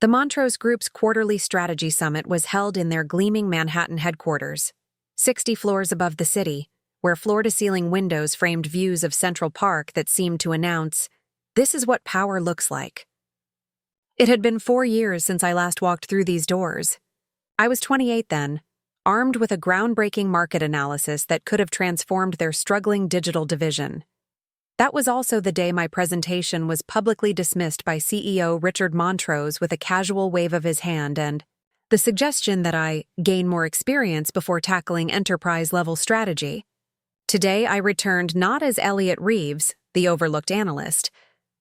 The Montrose Group's quarterly strategy summit was held in their gleaming Manhattan headquarters, 60 floors above the city, where floor-to-ceiling windows framed views of Central Park that seemed to announce, "This is what power looks like." It had been 4 years since I last walked through these doors. I was 28 then, armed with a groundbreaking market analysis that could have transformed their struggling digital division. That was also the day my presentation was publicly dismissed by CEO Richard Montrose with a casual wave of his hand and the suggestion that I gain more experience before tackling enterprise-level strategy. Today, I returned not as Elliot Reeves, the overlooked analyst,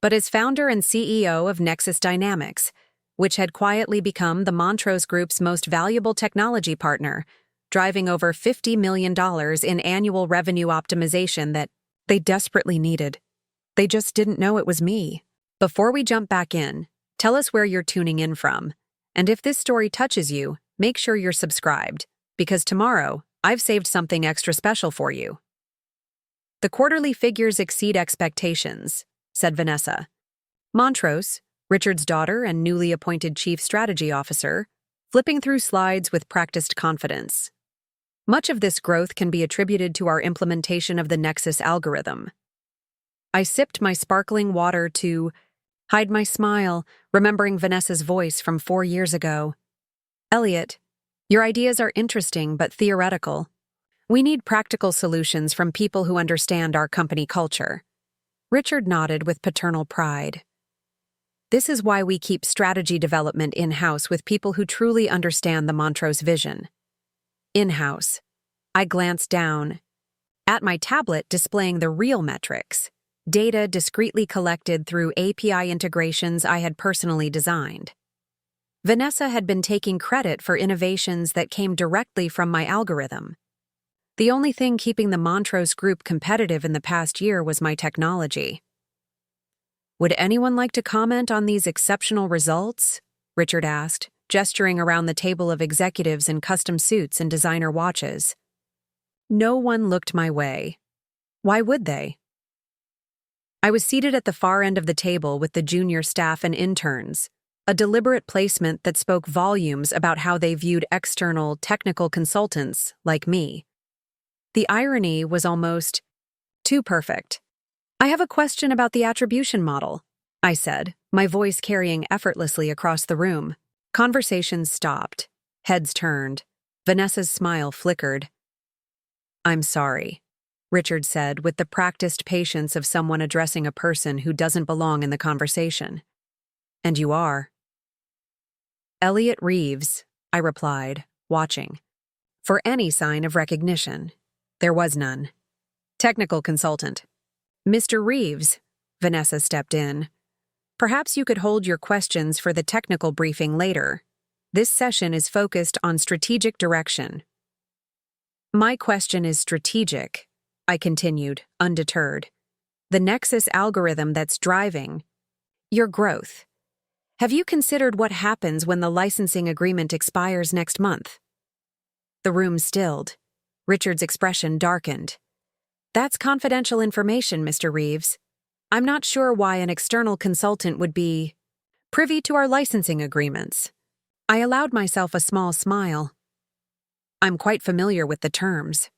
but as founder and CEO of Nexus Dynamics, which had quietly become the Montrose Group's most valuable technology partner, driving over $50 million in annual revenue optimization that they desperately needed. They just didn't know it was me. Before we jump back in, tell us where you're tuning in from. And if this story touches you, make sure you're subscribed, because tomorrow, I've saved something extra special for you. The quarterly figures exceed expectations, said Vanessa. Montrose, Richard's daughter and newly appointed Chief Strategy Officer, flipping through slides with practiced confidence. Much of this growth can be attributed to our implementation of the Nexus algorithm. I sipped my sparkling water to hide my smile, remembering Vanessa's voice from 4 years ago. Elliot, your ideas are interesting but theoretical. We need practical solutions from people who understand our company culture. Richard nodded with paternal pride. This is why we keep strategy development in-house with people who truly understand the Montrose vision. In-house. I glanced down at my tablet displaying the real metrics, data discreetly collected through API integrations I had personally designed. Vanessa had been taking credit for innovations that came directly from my algorithm. The only thing keeping the Montrose Group competitive in the past year was my technology. Would anyone like to comment on these exceptional results? Richard asked, gesturing around the table of executives in custom suits and designer watches. No one looked my way. Why would they? I was seated at the far end of the table with the junior staff and interns, a deliberate placement that spoke volumes about how they viewed external technical consultants like me. The irony was almost too perfect. I have a question about the attribution model, I said, my voice carrying effortlessly across the room. Conversations stopped. Heads turned. Vanessa's smile flickered. I'm sorry, Richard said with the practiced patience of someone addressing a person who doesn't belong in the conversation. And you are? Elliot Reeves, I replied, watching. For any sign of recognition. There was none. Technical consultant. Mr. Reeves, Vanessa stepped in. Perhaps you could hold your questions for the technical briefing later. This session is focused on strategic direction. My question is strategic, I continued, undeterred. The Nexus algorithm that's driving your growth. Have you considered what happens when the licensing agreement expires next month? The room stilled. Richard's expression darkened. That's confidential information, Mr. Reeves. I'm not sure why an external consultant would be privy to our licensing agreements. I allowed myself a small smile. I'm quite familiar with the terms.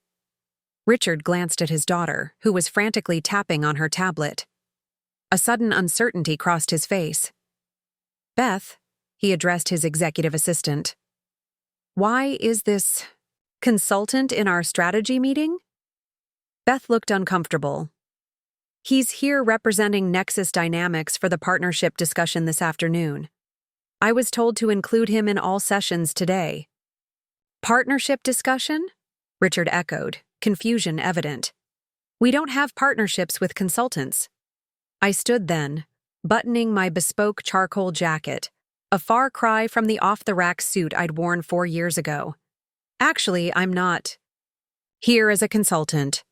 Richard glanced at his daughter, who was frantically tapping on her tablet. A sudden uncertainty crossed his face. Beth, he addressed his executive assistant. Why is this consultant in our strategy meeting? Beth looked uncomfortable. He's here representing Nexus Dynamics for the partnership discussion this afternoon. I was told to include him in all sessions today. Partnership discussion? Richard echoed, confusion evident. We don't have partnerships with consultants. I stood then, buttoning my bespoke charcoal jacket, a far cry from the off-the-rack suit I'd worn 4 years ago. Actually, I'm not here as a consultant.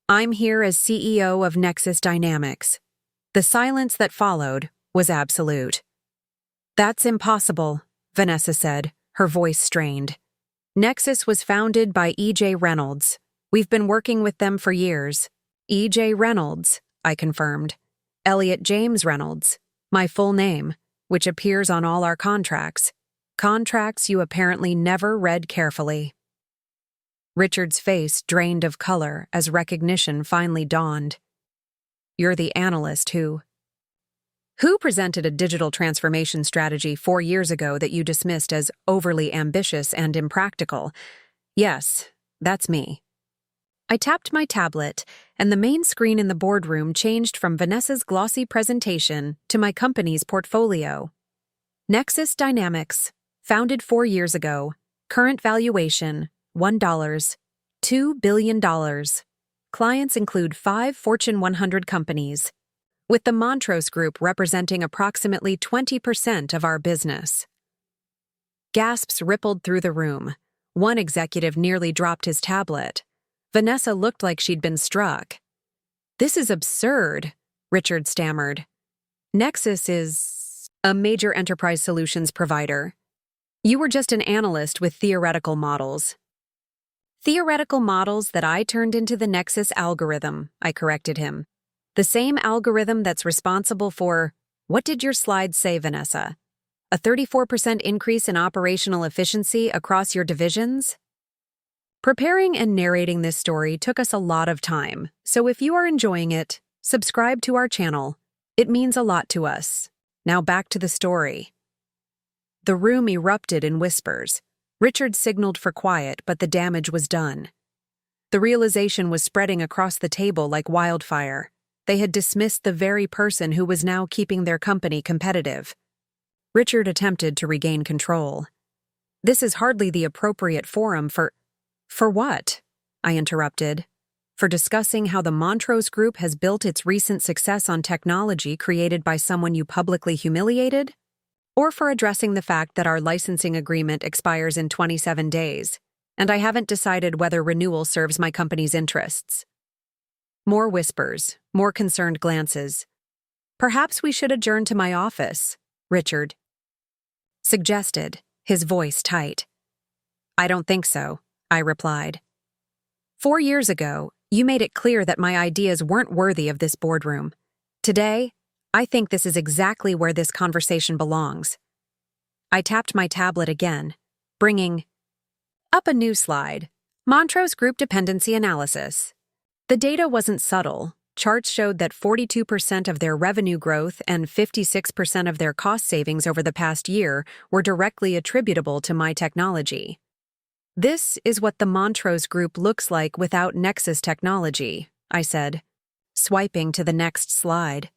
I'm here as CEO of Nexus Dynamics. The silence that followed was absolute. That's impossible, Vanessa said, her voice strained. Nexus was founded by E.J. Reynolds. We've been working with them for years. E.J. Reynolds, I confirmed. Elliot James Reynolds, my full name. which appears on all our contracts. Contracts you apparently never read carefully. Richard's face drained of color as recognition finally dawned. You're the analyst who presented a digital transformation strategy 4 years ago that you dismissed as overly ambitious and impractical. Yes, that's me. I tapped my tablet, and the main screen in the boardroom changed from Vanessa's glossy presentation to my company's portfolio. Nexus Dynamics, founded 4 years ago, current valuation, $1, $2 billion. Clients include 5 Fortune 100 companies, with the Montrose Group representing approximately 20% of our business. Gasps rippled through the room. One executive nearly dropped his tablet. Vanessa looked like she'd been struck. This is absurd, Richard stammered. Nexus is a major enterprise solutions provider. You were just an analyst with theoretical models. Theoretical models that I turned into the Nexus algorithm, I corrected him. The same algorithm that's responsible for, what did your slides say, Vanessa? A 34% increase in operational efficiency across your divisions? Preparing and narrating this story took us a lot of time, so if you are enjoying it, subscribe to our channel. It means a lot to us. Now back to the story. The room erupted in whispers. Richard signaled for quiet, but the damage was done. The realization was spreading across the table like wildfire. They had dismissed the very person who was now keeping their company competitive. Richard attempted to regain control. This is hardly the appropriate forum for what? I interrupted. For discussing how the Montrose Group has built its recent success on technology created by someone you publicly humiliated? Or for addressing the fact that our licensing agreement expires in 27 days, and I haven't decided whether renewal serves my company's interests. More whispers, more concerned glances. Perhaps we should adjourn to my office, Richard suggested, his voice tight. I don't think so, I replied. 4 years ago, you made it clear that my ideas weren't worthy of this boardroom. Today, I think this is exactly where this conversation belongs. I tapped my tablet again, bringing up a new slide. Montrose Group Dependency Analysis. The data wasn't subtle. Charts showed that 42% of their revenue growth and 56% of their cost savings over the past year were directly attributable to my technology. This is what the Montrose Group looks like without Nexus technology, I said, swiping to the next slide.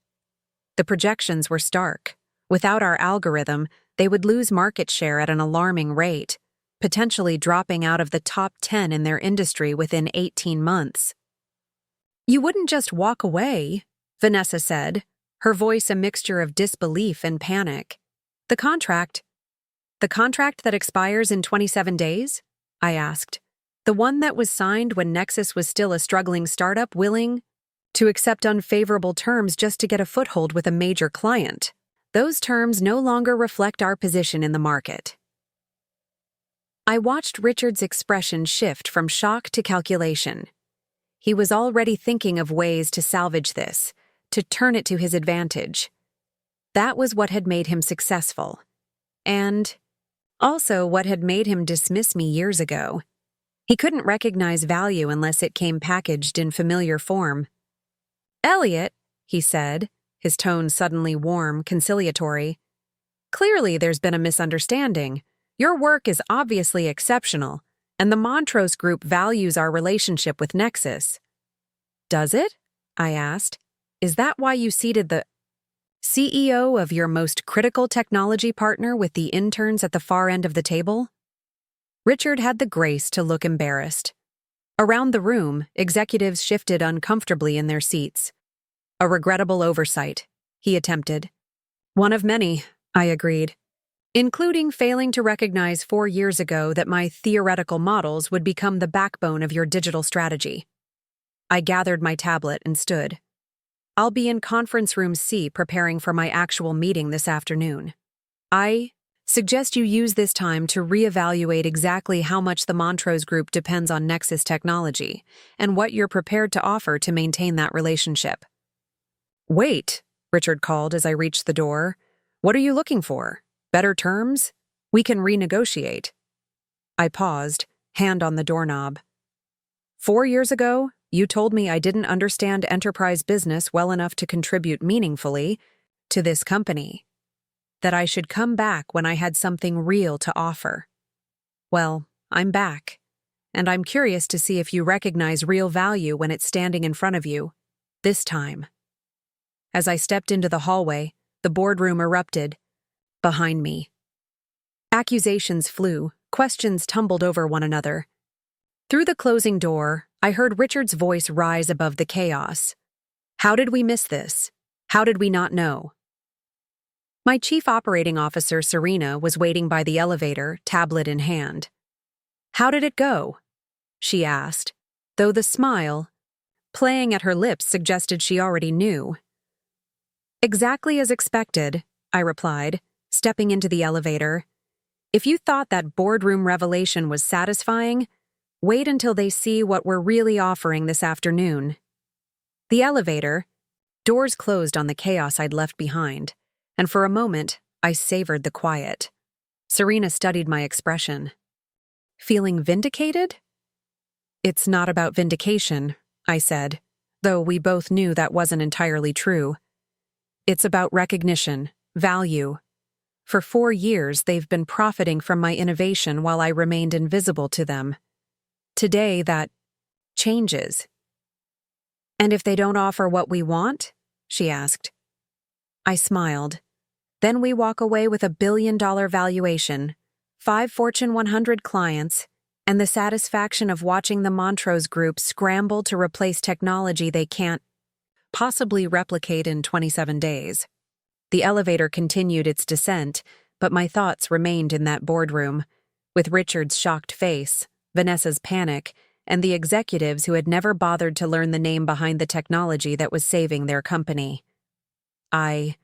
The projections were stark. Without our algorithm, they would lose market share at an alarming rate, potentially dropping out of the top 10 in their industry within 18 months. You wouldn't just walk away, Vanessa said, her voice a mixture of disbelief and panic. The contract that expires in 27 days? I asked. The one that was signed when Nexus was still a struggling startup willing to accept unfavorable terms just to get a foothold with a major client. Those terms no longer reflect our position in the market. I watched Richard's expression shift from shock to calculation. He was already thinking of ways to salvage this, to turn it to his advantage. That was what had made him successful. And also what had made him dismiss me years ago. He couldn't recognize value unless it came packaged in familiar form. Elliot, he said, his tone suddenly warm, conciliatory. Clearly there's been a misunderstanding. Your work is obviously exceptional, and the Montrose Group values our relationship with Nexus. Does it? I asked. Is that why you seated the CEO of your most critical technology partner with the interns at the far end of the table? Richard had the grace to look embarrassed. Around the room, executives shifted uncomfortably in their seats. A regrettable oversight, he attempted. One of many, I agreed, including failing to recognize 4 years ago that my theoretical models would become the backbone of your digital strategy. I gathered my tablet and stood. I'll be in conference room C preparing for my actual meeting this afternoon. I suggest you use this time to reevaluate exactly how much the Montrose Group depends on Nexus technology and what you're prepared to offer to maintain that relationship. Wait, Richard called as I reached the door. What are you looking for? Better terms? We can renegotiate. I paused, hand on the doorknob. 4 years ago, you told me I didn't understand enterprise business well enough to contribute meaningfully to this company, that I should come back when I had something real to offer. Well, I'm back, and I'm curious to see if you recognize real value when it's standing in front of you, this time. As I stepped into the hallway, the boardroom erupted behind me. Accusations flew, questions tumbled over one another. Through the closing door, I heard Richard's voice rise above the chaos. How did we miss this? How did we not know? My chief operating officer, Serena, was waiting by the elevator, tablet in hand. How did it go? She asked, though the smile, playing at her lips, suggested she already knew. Exactly as expected, I replied, stepping into the elevator. If you thought that boardroom revelation was satisfying, wait until they see what we're really offering this afternoon. The elevator, doors closed on the chaos I'd left behind, and for a moment, I savored the quiet. Serena studied my expression. Feeling vindicated? It's not about vindication, I said, though we both knew that wasn't entirely true. It's about recognition, value. For 4 years, they've been profiting from my innovation while I remained invisible to them. Today, that changes. And if they don't offer what we want? She asked. I smiled. Then we walk away with a $1 billion valuation, 5 Fortune 100 clients, and the satisfaction of watching the Montrose Group scramble to replace technology they can't possibly replicate in 27 days. The elevator continued its descent, but my thoughts remained in that boardroom, with Richard's shocked face, Vanessa's panic, and the executives who had never bothered to learn the name behind the technology that was saving their company. I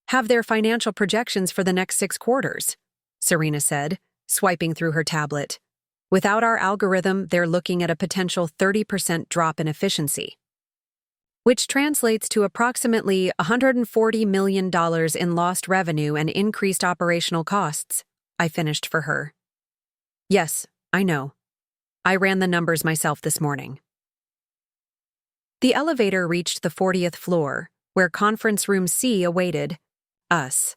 have their financial projections for the next 6 quarters, Serena said, swiping through her tablet. Without our algorithm, they're looking at a potential 30% drop in efficiency, which translates to approximately $140 million in lost revenue and increased operational costs, I finished for her. Yes, I know. I ran the numbers myself this morning. The elevator reached the 40th floor, where Conference Room C awaited us.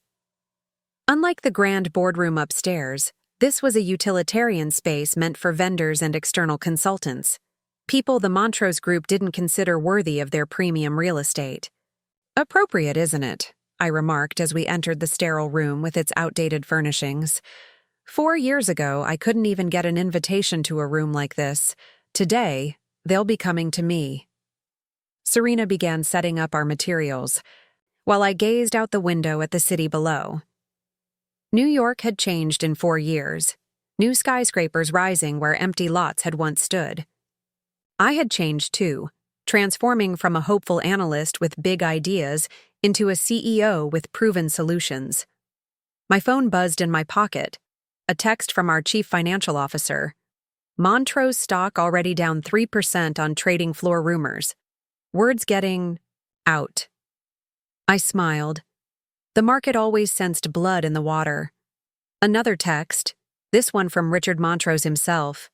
Unlike the grand boardroom upstairs, this was a utilitarian space meant for vendors and external consultants, people the Montrose Group didn't consider worthy of their premium real estate. Appropriate, isn't it? I remarked as we entered the sterile room with its outdated furnishings. 4 years ago, I couldn't even get an invitation to a room like this. Today, they'll be coming to me. Serena began setting up our materials, while I gazed out the window at the city below. New York had changed in 4 years, new skyscrapers rising where empty lots had once stood. I had changed too, transforming from a hopeful analyst with big ideas into a CEO with proven solutions. My phone buzzed in my pocket, a text from our chief financial officer. Montrose stock already down 3% on trading floor rumors. Words getting out. I smiled. The market always sensed blood in the water. Another text, this one from Richard Montrose himself.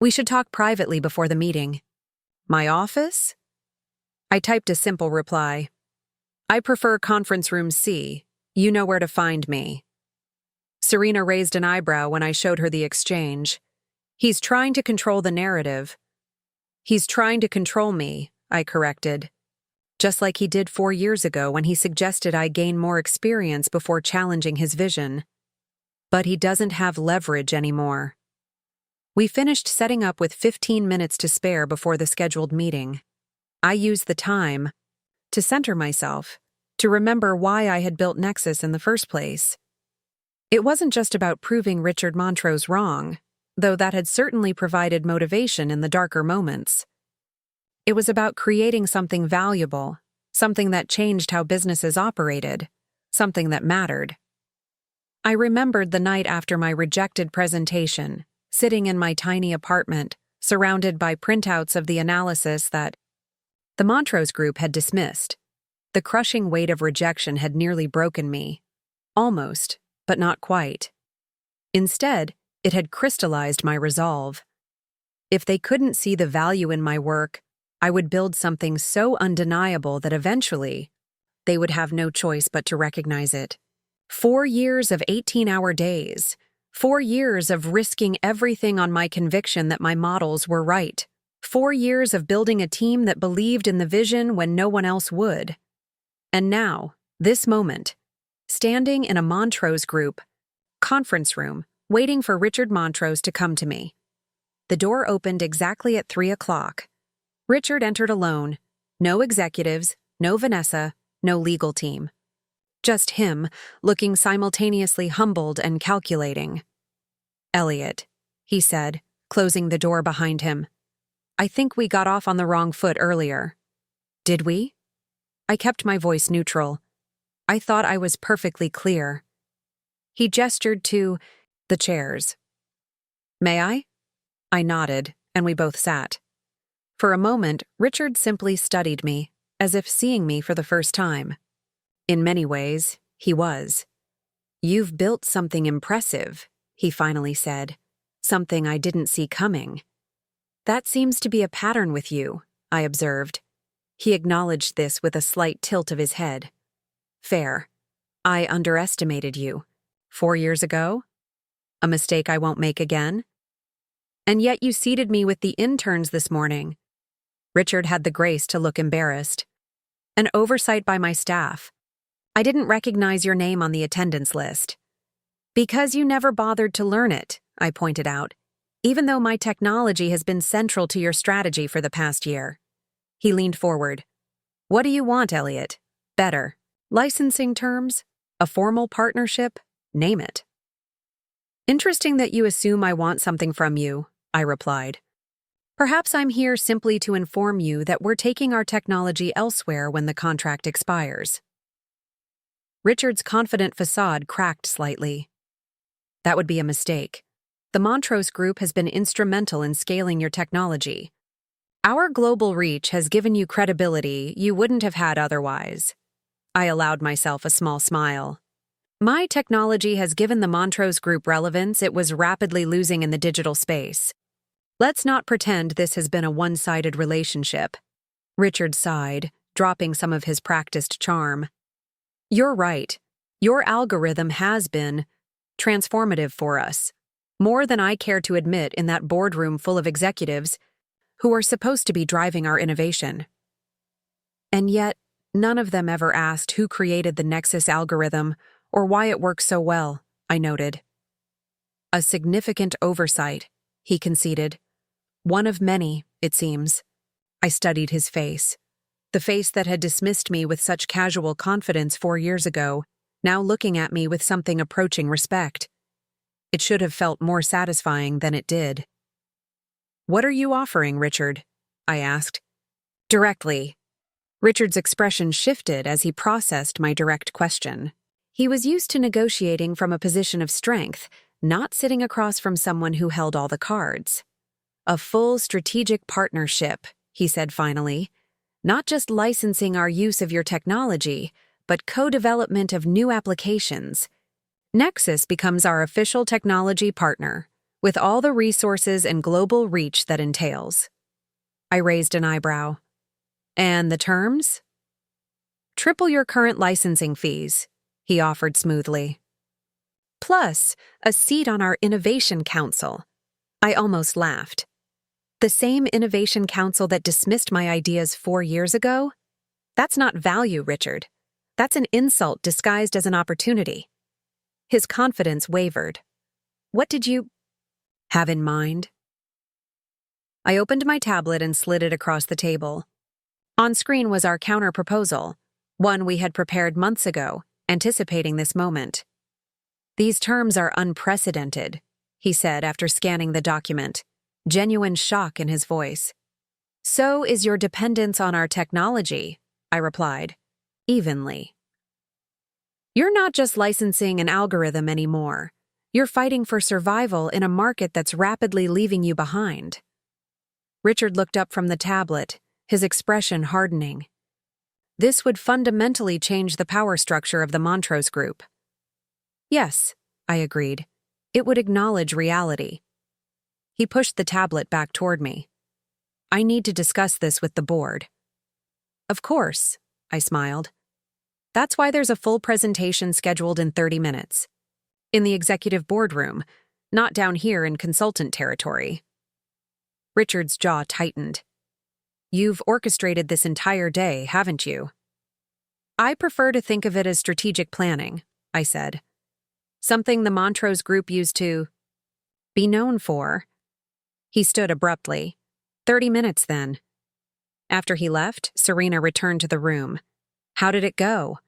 We should talk privately before the meeting. My office? I typed a simple reply. I prefer Conference Room C. You know where to find me. Serena raised an eyebrow when I showed her the exchange. He's trying to control the narrative. He's trying to control me, I corrected. Just like he did 4 years ago when he suggested I gain more experience before challenging his vision. But he doesn't have leverage anymore. We finished setting up with 15 minutes to spare before the scheduled meeting. I used the time to center myself, to remember why I had built Nexus in the first place. It wasn't just about proving Richard Montrose wrong, though that had certainly provided motivation in the darker moments. It was about creating something valuable, something that changed how businesses operated, something that mattered. I remembered the night after my rejected presentation, sitting in my tiny apartment, surrounded by printouts of the analysis that the Montrose Group had dismissed. The crushing weight of rejection had nearly broken me. Almost, but not quite. Instead, it had crystallized my resolve. If they couldn't see the value in my work, I would build something so undeniable that eventually, they would have no choice but to recognize it. 4 years of 18-hour days. 4 years of risking everything on my conviction that my models were right. 4 years of building a team that believed in the vision when no one else would. And now, this moment, standing in a Montrose Group conference room, waiting for Richard Montrose to come to me. The door opened exactly at 3 o'clock. Richard entered alone. No executives, no Vanessa, no legal team. Just him, looking simultaneously humbled and calculating. "Elliot," he said, closing the door behind him. "I think we got off on the wrong foot earlier." "Did we?" I kept my voice neutral. I thought I was perfectly clear. He gestured to the chairs. "May I?" I nodded, and we both sat. For a moment, Richard simply studied me, as if seeing me for the first time. In many ways, he was. "You've built something impressive," he finally said. "Something I didn't see coming." "That seems to be a pattern with you," I observed. He acknowledged this with a slight tilt of his head. "Fair. I underestimated you. 4 years ago? A mistake I won't make again? And yet you seated me with the interns this morning." Richard had the grace to look embarrassed. "An oversight by my staff. I didn't recognize your name on the attendance list." "Because you never bothered to learn it," I pointed out, "even though my technology has been central to your strategy for the past year." He leaned forward. "What do you want, Elliot? Better. Licensing terms? A formal partnership? Name it." "Interesting that you assume I want something from you," I replied. "Perhaps I'm here simply to inform you that we're taking our technology elsewhere when the contract expires." Richard's confident facade cracked slightly. "That would be a mistake. The Montrose Group has been instrumental in scaling your technology. Our global reach has given you credibility you wouldn't have had otherwise." I allowed myself a small smile. "My technology has given the Montrose Group relevance it was rapidly losing in the digital space. Let's not pretend this has been a one-sided relationship." Richard sighed, dropping some of his practiced charm. "You're right. Your algorithm has been transformative for us, more than I care to admit in that boardroom full of executives who are supposed to be driving our innovation. And yet, none of them ever asked who created the Nexus algorithm or why it works so well," I noted. "A significant oversight," he conceded. "One of many, it seems." I studied his face. The face that had dismissed me with such casual confidence 4 years ago, now looking at me with something approaching respect. It should have felt more satisfying than it did. "What are you offering, Richard?" I asked. "Directly." Richard's expression shifted as he processed my direct question. He was used to negotiating from a position of strength, not sitting across from someone who held all the cards. "A full strategic partnership," he said finally. "Not just licensing our use of your technology, but co-development of new applications. Nexus becomes our official technology partner, with all the resources and global reach that entails." I raised an eyebrow. "And the terms?" "Triple your current licensing fees," he offered smoothly. "Plus, a seat on our Innovation Council." I almost laughed. The same Innovation Council that dismissed my ideas 4 years ago? That's not value, Richard. That's an insult disguised as an opportunity. His confidence wavered. "What did you have in mind?" I opened my tablet and slid it across the table. On screen was our counter-proposal, one we had prepared months ago, anticipating this moment. "These terms are unprecedented," he said after scanning the document, genuine shock in his voice. "So is your dependence on our technology," I replied, evenly. "You're not just licensing an algorithm anymore. You're fighting for survival in a market that's rapidly leaving you behind." Richard looked up from the tablet, his expression hardening. This would fundamentally change the power structure of the Montrose Group. Yes, I agreed. It would acknowledge reality. He pushed the tablet back toward me. I need to discuss this with the board. Of course, I smiled. That's why there's a full presentation scheduled in 30 minutes. In the executive boardroom, not down here in consultant territory. Richard's jaw tightened. You've orchestrated this entire day, haven't you? I prefer to think of it as strategic planning, I said. Something the Montrose Group used to be known for. He stood abruptly. 30 minutes, then. After he left, Serena returned to the room. How did it go?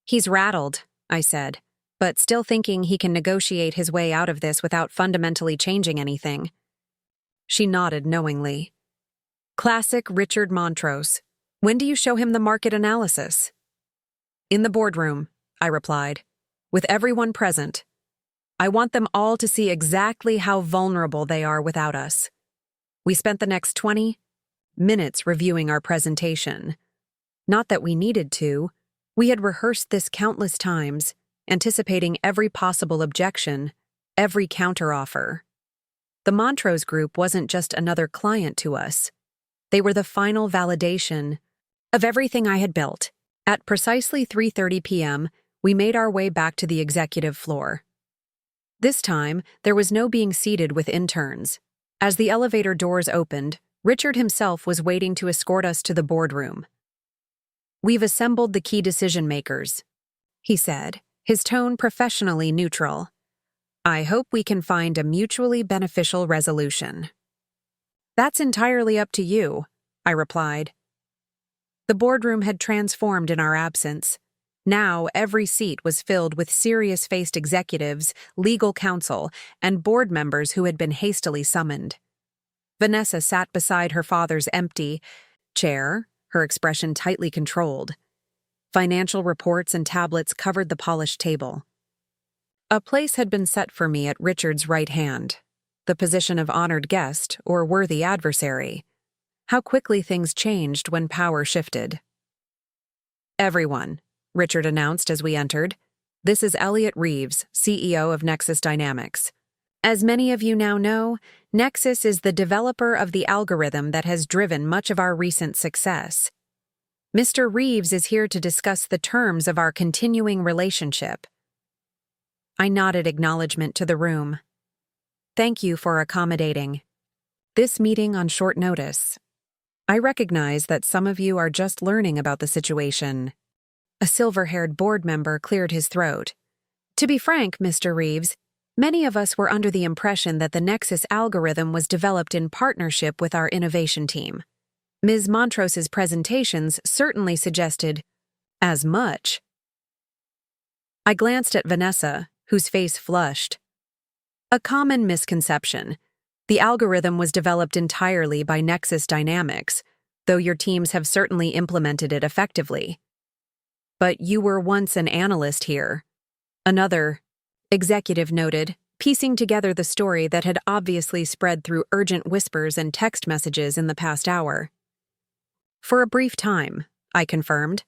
He's rattled, I said, but still thinking he can negotiate his way out of this without fundamentally changing anything. She nodded knowingly. Classic Richard Montrose. When do you show him the market analysis? In the boardroom, I replied, with everyone present. I want them all to see exactly how vulnerable they are without us. We spent the next 20 minutes reviewing our presentation. Not that we needed to. We had rehearsed this countless times, anticipating every possible objection, every counteroffer. The Montrose Group wasn't just another client to us. They were the final validation of everything I had built. At precisely 3:30 p.m., we made our way back to the executive floor. This time, there was no being seated with interns. As the elevator doors opened, Richard himself was waiting to escort us to the boardroom. We've assembled the key decision-makers, he said, his tone professionally neutral. I hope we can find a mutually beneficial resolution. That's entirely up to you, I replied. The boardroom had transformed in our absence. Now every seat was filled with serious-faced executives, legal counsel, and board members who had been hastily summoned. Vanessa sat beside her father's empty chair, her expression tightly controlled. Financial reports and tablets covered the polished table. A place had been set for me at Richard's right hand, the position of honored guest or worthy adversary. How quickly things changed when power shifted. Everyone, Richard announced as we entered. This is Elliot Reeves, CEO of Nexus Dynamics. As many of you now know, Nexus is the developer of the algorithm that has driven much of our recent success. Mr. Reeves is here to discuss the terms of our continuing relationship. I nodded acknowledgement to the room. Thank you for accommodating this meeting on short notice. I recognize that some of you are just learning about the situation. A silver-haired board member cleared his throat. To be frank, Mr. Reeves, many of us were under the impression that the Nexus algorithm was developed in partnership with our innovation team. Ms. Montrose's presentations certainly suggested as much. I glanced at Vanessa, whose face flushed. A common misconception. The algorithm was developed entirely by Nexus Dynamics, though your teams have certainly implemented it effectively. But you were once an analyst here. Another executive noted, piecing together the story that had obviously spread through urgent whispers and text messages in the past hour. For a brief time, I confirmed,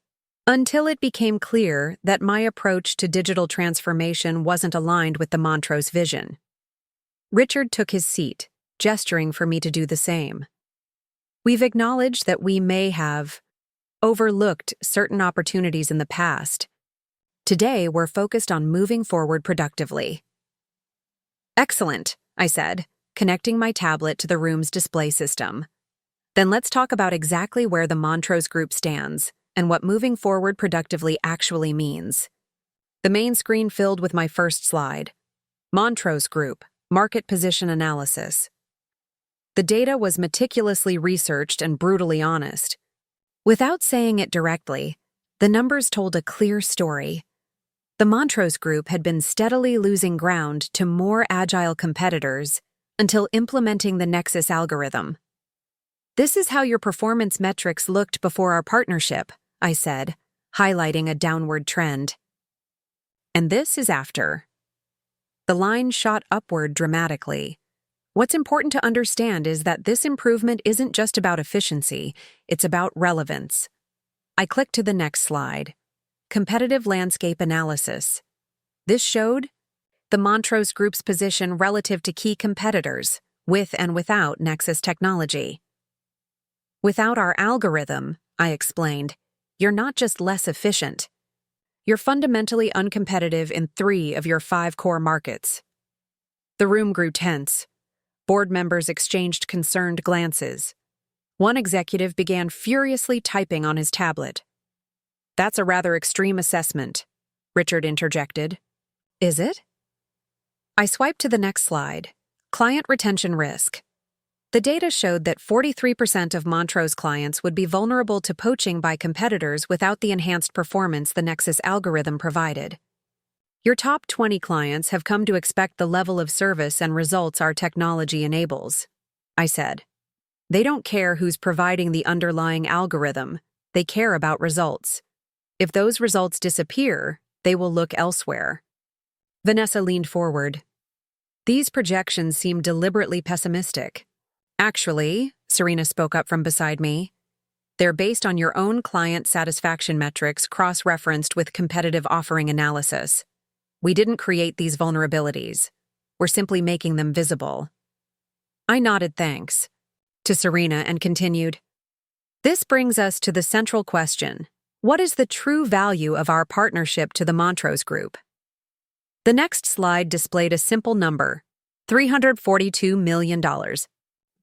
until it became clear that my approach to digital transformation wasn't aligned with the Montrose vision. Richard took his seat, gesturing for me to do the same. We've acknowledged that we may have overlooked certain opportunities in the past. Today, we're focused on moving forward productively. Excellent, I said, connecting my tablet to the room's display system. Then let's talk about exactly where the Montrose Group stands and what moving forward productively actually means. The main screen filled with my first slide. Montrose Group, Market Position Analysis. The data was meticulously researched and brutally honest. Without saying it directly, the numbers told a clear story. The Montrose Group had been steadily losing ground to more agile competitors until implementing the Nexus algorithm. This is how your performance metrics looked before our partnership, I said, highlighting a downward trend. And this is after. The line shot upward dramatically. What's important to understand is that this improvement isn't just about efficiency, it's about relevance. I clicked to the next slide. Competitive landscape analysis. This showed the Montrose Group's position relative to key competitors, with and without Nexus technology. Without our algorithm, I explained, you're not just less efficient. You're fundamentally uncompetitive in 3 of your 5 core markets. The room grew tense. Board members exchanged concerned glances. One executive began furiously typing on his tablet. "That's a rather extreme assessment," Richard interjected. "Is it?" I swiped to the next slide. Client retention risk. The data showed that 43% of Montrose clients would be vulnerable to poaching by competitors without the enhanced performance the Nexus algorithm provided. Your top 20 clients have come to expect the level of service and results our technology enables, I said. They don't care who's providing the underlying algorithm. They care about results. If those results disappear, they will look elsewhere. Vanessa leaned forward. These projections seem deliberately pessimistic. Actually, Serena spoke up from beside me, they're based on your own client satisfaction metrics cross-referenced with competitive offering analysis. We didn't create these vulnerabilities. We're simply making them visible. I nodded thanks to Serena and continued. This brings us to the central question. What is the true value of our partnership to the Montrose Group? The next slide displayed a simple number, $342 million.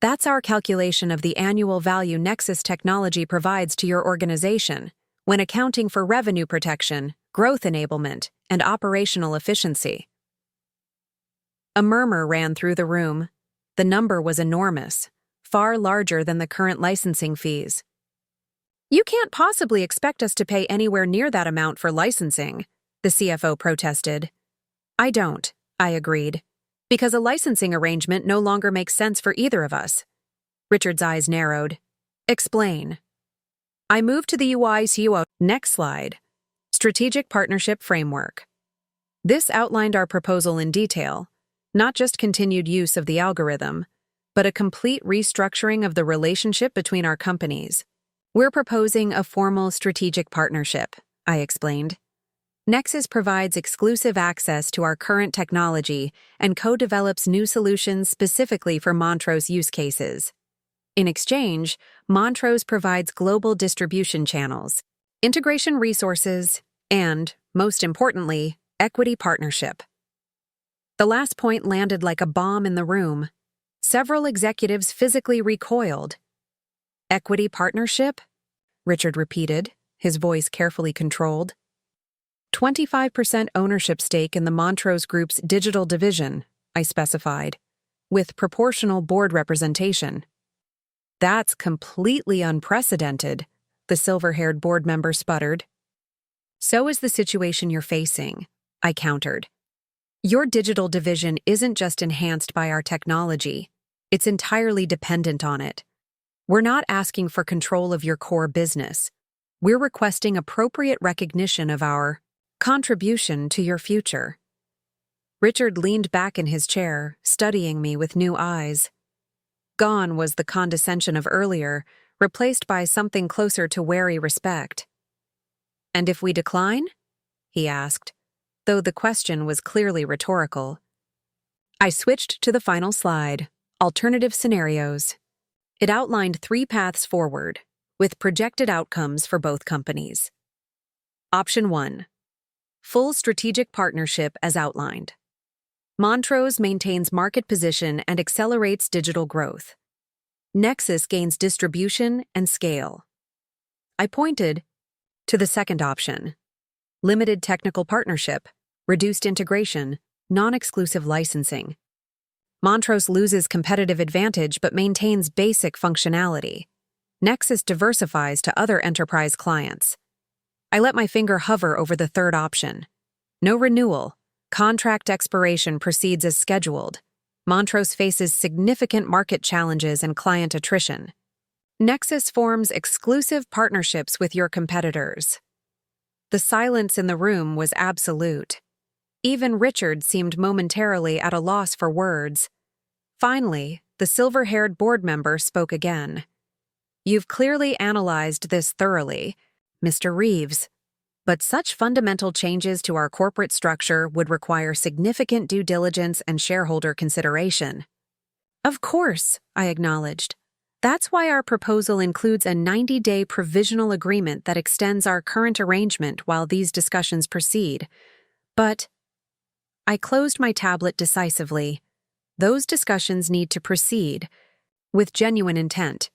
That's our calculation of the annual value Nexus technology provides to your organization when accounting for revenue protection, growth enablement, and operational efficiency. A murmur ran through the room. The number was enormous, far larger than the current licensing fees. You can't possibly expect us to pay anywhere near that amount for licensing, the CFO protested. I don't, I agreed, because a licensing arrangement no longer makes sense for either of us. Richard's eyes narrowed. Explain. I moved to the CEO. Next slide. Strategic Partnership Framework. This outlined our proposal in detail, not just continued use of the algorithm, but a complete restructuring of the relationship between our companies. We're proposing a formal strategic partnership, I explained. Nexus provides exclusive access to our current technology and co-develops new solutions specifically for Montrose use cases. In exchange, Montrose provides global distribution channels, integration resources, and, most importantly, equity partnership. The last point landed like a bomb in the room. Several executives physically recoiled. Equity partnership? Richard repeated, his voice carefully controlled. 25% ownership stake in the Montrose Group's digital division, I specified, with proportional board representation. That's completely unprecedented, the silver-haired board member sputtered. So is the situation you're facing, I countered. Your digital division isn't just enhanced by our technology, it's entirely dependent on it. We're not asking for control of your core business. We're requesting appropriate recognition of our contribution to your future. Richard leaned back in his chair, studying me with new eyes. Gone was the condescension of earlier, replaced by something closer to wary respect. And if we decline? He asked, though the question was clearly rhetorical. I switched to the final slide, alternative scenarios. It outlined 3 paths forward, with projected outcomes for both companies. Option 1. Full strategic partnership as outlined. Montrose maintains market position and accelerates digital growth. Nexus gains distribution and scale. I pointed to the second option. Limited technical partnership, reduced integration, non-exclusive licensing. Montrose loses competitive advantage but maintains basic functionality. Nexus diversifies to other enterprise clients. I let my finger hover over the third option. No renewal. Contract expiration proceeds as scheduled. Montrose faces significant market challenges and client attrition. Nexus forms exclusive partnerships with your competitors. The silence in the room was absolute. Even Richard seemed momentarily at a loss for words. Finally, the silver-haired board member spoke again. You've clearly analyzed this thoroughly. Mr. Reeves. But such fundamental changes to our corporate structure would require significant due diligence and shareholder consideration. Of course, I acknowledged. That's why our proposal includes a 90-day provisional agreement that extends our current arrangement while these discussions proceed. But I closed my tablet decisively. Those discussions need to proceed with genuine intent.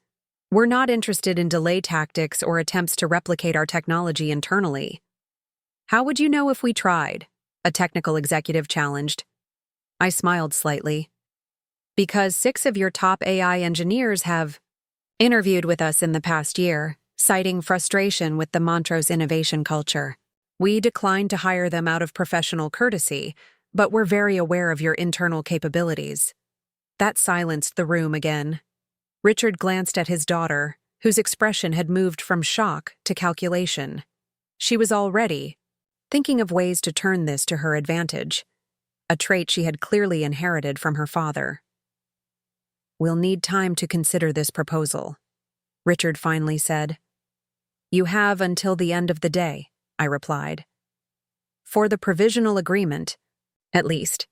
We're not interested in delay tactics or attempts to replicate our technology internally. How would you know if we tried? A technical executive challenged. I smiled slightly. Because 6 of your top AI engineers have interviewed with us in the past year, citing frustration with the Montrose innovation culture. We declined to hire them out of professional courtesy, but we're very aware of your internal capabilities. That silenced the room again. Richard glanced at his daughter, whose expression had moved from shock to calculation. She was already thinking of ways to turn this to her advantage, a trait she had clearly inherited from her father. We'll need time to consider this proposal, Richard finally said. You have until the end of the day, I replied. For the provisional agreement, at least.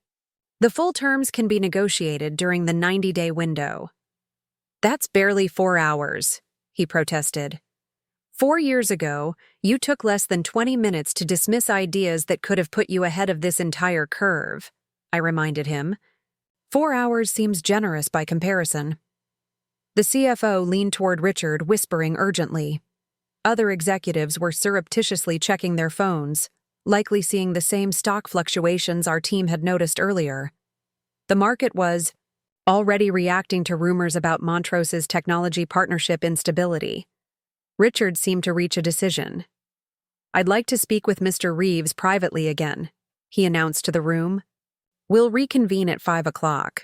The full terms can be negotiated during the 90-day window. That's barely 4 hours, he protested. 4 years ago, you took less than 20 minutes to dismiss ideas that could have put you ahead of this entire curve, I reminded him. 4 hours seems generous by comparison. The CFO leaned toward Richard, whispering urgently. Other executives were surreptitiously checking their phones, likely seeing the same stock fluctuations our team had noticed earlier. The market was already reacting to rumors about Montrose's technology partnership instability. Richard seemed to reach a decision. I'd like to speak with Mr. Reeves privately again, he announced to the room. We'll reconvene at 5 o'clock.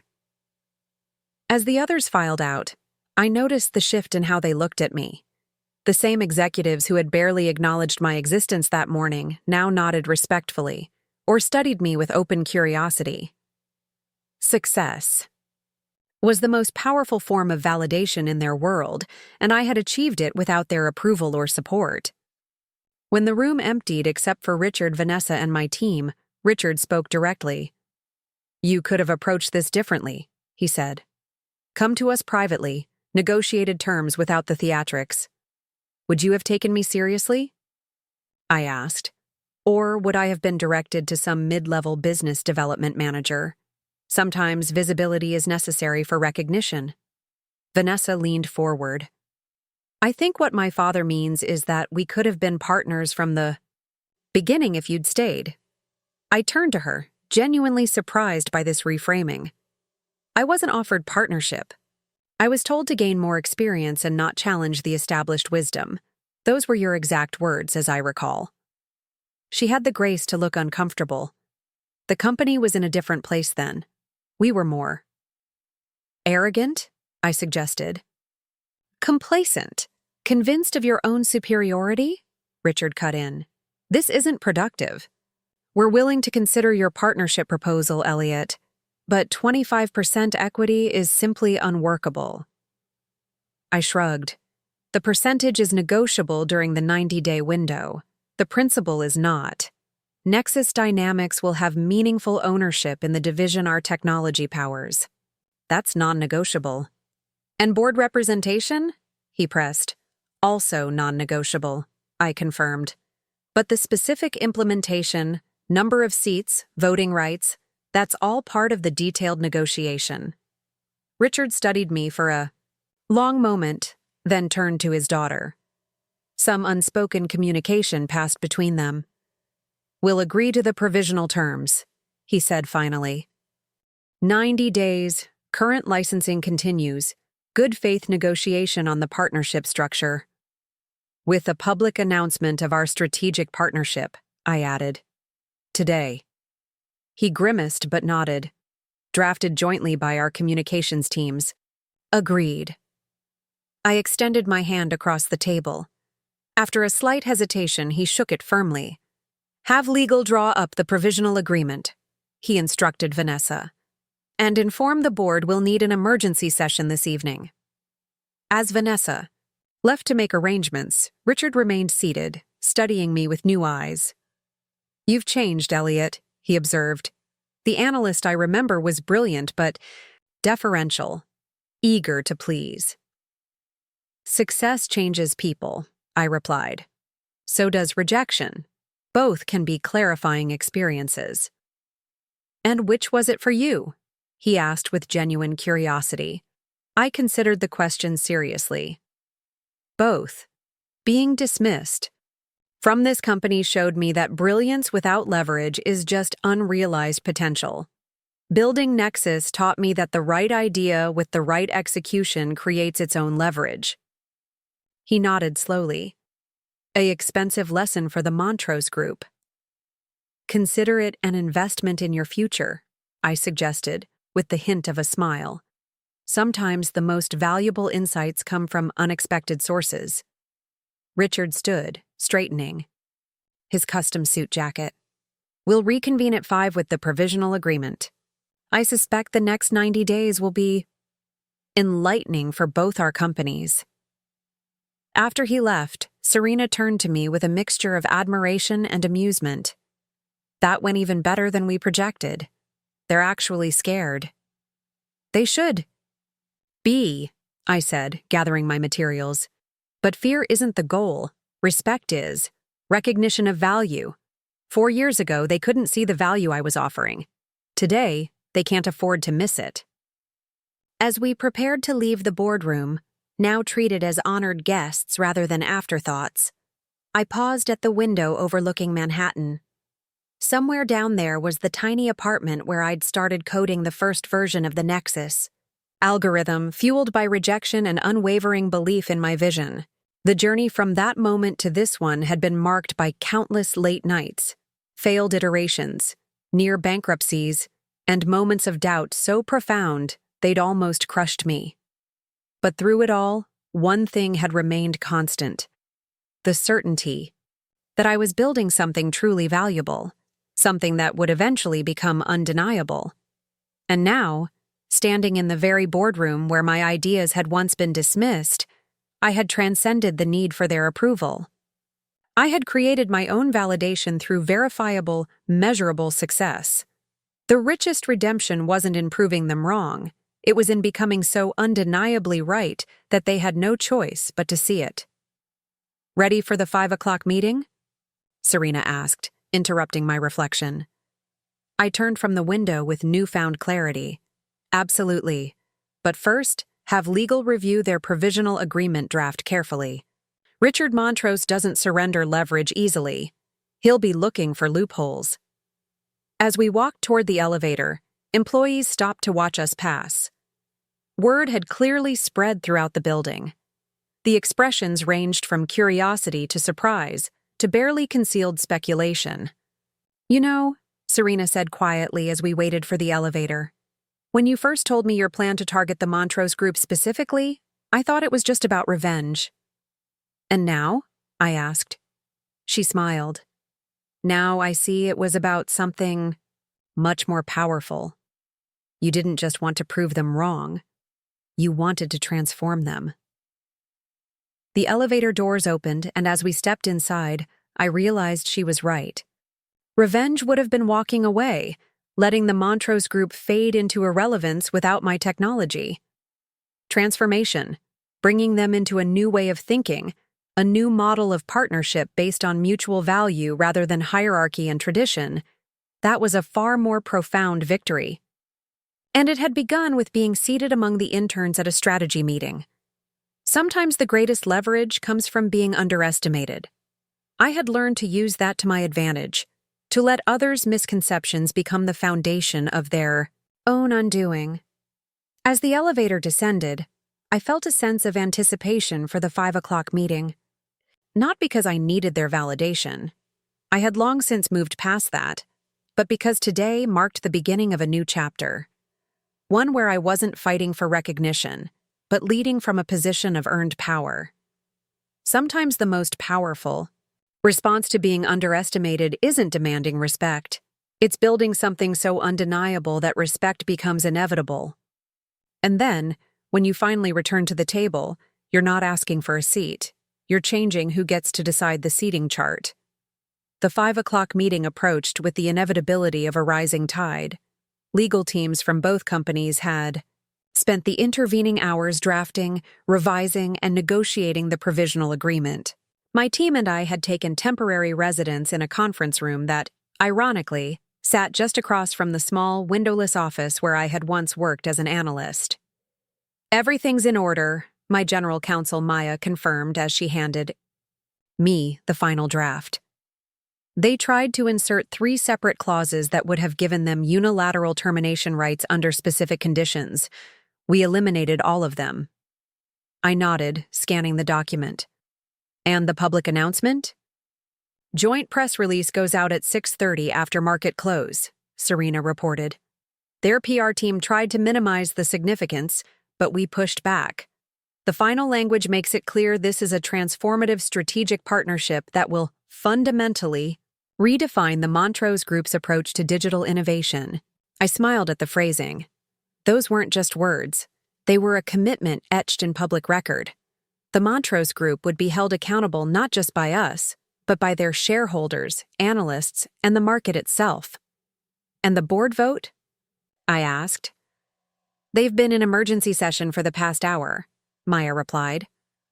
As the others filed out, I noticed the shift in how they looked at me. The same executives who had barely acknowledged my existence that morning now nodded respectfully, or studied me with open curiosity. Success was the most powerful form of validation in their world, and I had achieved it without their approval or support. When the room emptied except for Richard, Vanessa, and my team, Richard spoke directly. You could have approached this differently, he said. Come to us privately, negotiated terms without the theatrics. Would you have taken me seriously? I asked. Or would I have been directed to some mid-level business development manager? Sometimes visibility is necessary for recognition. Vanessa leaned forward. I think what my father means is that we could have been partners from the beginning if you'd stayed. I turned to her, genuinely surprised by this reframing. I wasn't offered partnership. I was told to gain more experience and not challenge the established wisdom. Those were your exact words, as I recall. She had the grace to look uncomfortable. The company was in a different place then. We were more arrogant, I suggested. Complacent, convinced of your own superiority? Richard cut in. This isn't productive. We're willing to consider your partnership proposal, Elliot, but 25% equity is simply unworkable. I shrugged. The percentage is negotiable during the 90-day window. The principle is not. Nexus Dynamics will have meaningful ownership in the division our technology powers. That's non-negotiable. And board representation? He pressed. Also non-negotiable, I confirmed. But the specific implementation, number of seats, voting rights, that's all part of the detailed negotiation. Richard studied me for a long moment, then turned to his daughter. Some unspoken communication passed between them. We'll agree to the provisional terms, he said finally. 90 days, current licensing continues, good faith negotiation on the partnership structure. With a public announcement of our strategic partnership, I added. Today. He grimaced but nodded. Drafted jointly by our communications teams. Agreed. I extended my hand across the table. After a slight hesitation, he shook it firmly. Have legal draw up the provisional agreement, he instructed Vanessa. And inform the board we'll need an emergency session this evening. As Vanessa Left to make arrangements, Richard remained seated, studying me with new eyes. "You've changed, Elliot," he observed. "The analyst I remember was brilliant but deferential, eager to please." "Success changes people," I replied. "So does rejection. Both can be clarifying experiences." "And which was it for you?" he asked with genuine curiosity. I considered the question seriously. "Both. Being dismissed from this company showed me that brilliance without leverage is just unrealized potential. Building Nexus taught me that the right idea with the right execution creates its own leverage." He nodded slowly. "An expensive lesson for the Montrose Group." "Consider it an investment in your future," I suggested, with the hint of a smile. "Sometimes the most valuable insights come from unexpected sources." Richard stood, straightening his custom suit jacket. "We'll reconvene at 5 with the provisional agreement. I suspect the next 90 days will be enlightening for both our companies." After he left, Serena turned to me with a mixture of admiration and amusement. "That went even better than we projected. They're actually scared." "They should be," I said, gathering my materials. "But fear isn't the goal. Respect is. Recognition of value. 4 years ago, they couldn't see the value I was offering. Today, they can't afford to miss it." As we prepared to leave the boardroom, now treated as honored guests rather than afterthoughts, I paused at the window overlooking Manhattan. Somewhere down there was the tiny apartment where I'd started coding the first version of the Nexus algorithm, fueled by rejection and unwavering belief in my vision. The journey from that moment to this one had been marked by countless late nights, failed iterations, near bankruptcies, and moments of doubt so profound they'd almost crushed me. But through it all, one thing had remained constant: the certainty that I was building something truly valuable, something that would eventually become undeniable. And now, standing in the very boardroom where my ideas had once been dismissed, I had transcended the need for their approval. I had created my own validation through verifiable, measurable success. The richest redemption wasn't in proving them wrong. It was in becoming so undeniably right that they had no choice but to see it. "Ready for the 5 o'clock meeting?" Serena asked, interrupting my reflection. I turned from the window with newfound clarity. "Absolutely. But first, have legal review their provisional agreement draft carefully. Richard Montrose doesn't surrender leverage easily. He'll be looking for loopholes." As we walked toward the elevator, employees stopped to watch us pass. Word had clearly spread throughout the building. The expressions ranged from curiosity to surprise to barely concealed speculation. "You know," Serena said quietly as we waited for the elevator, "when you first told me your plan to target the Montrose Group specifically, I thought it was just about revenge." "And now?" I asked. She smiled. "Now I see it was about something much more powerful. You didn't just want to prove them wrong. You wanted to transform them." The elevator doors opened, and as we stepped inside, I realized she was right. Revenge would have been walking away, letting the Montrose Group fade into irrelevance without my technology. Transformation, bringing them into a new way of thinking, a new model of partnership based on mutual value rather than hierarchy and tradition, that was a far more profound victory. And it had begun with being seated among the interns at a strategy meeting. Sometimes the greatest leverage comes from being underestimated. I had learned to use that to my advantage, to let others' misconceptions become the foundation of their own undoing. As the elevator descended, I felt a sense of anticipation for the 5 o'clock meeting. Not because I needed their validation. I had long since moved past that, but because today marked the beginning of a new chapter. One where I wasn't fighting for recognition, but leading from a position of earned power. Sometimes the most powerful response to being underestimated isn't demanding respect. It's building something so undeniable that respect becomes inevitable. And then, when you finally return to the table, You're not asking for a seat. You're changing who gets to decide the seating chart. The 5 o'clock meeting approached with the inevitability of a rising tide. Legal teams from both companies had spent the intervening hours drafting, revising, and negotiating the provisional agreement. My team and I had taken temporary residence in a conference room that, ironically, sat just across from the small, windowless office where I had once worked as an analyst. "Everything's in order," my general counsel Maya confirmed as she handed me the final draft. They tried to insert 3 separate clauses that would have given them unilateral termination rights under specific conditions. We eliminated all of them. I nodded, scanning the document. "And the public announcement?" "Joint press release goes out at 6:30 after market close," Serena reported. "Their PR team tried to minimize the significance, but we pushed back. The final language makes it clear this is a transformative strategic partnership that will fundamentally redefine the Montrose Group's approach to digital innovation." I smiled at the phrasing. Those weren't just words. They were a commitment etched in public record. The Montrose Group would be held accountable not just by us, but by their shareholders, analysts, and the market itself. "And the board vote?" I asked. "They've been in emergency session for the past hour," Maya replied.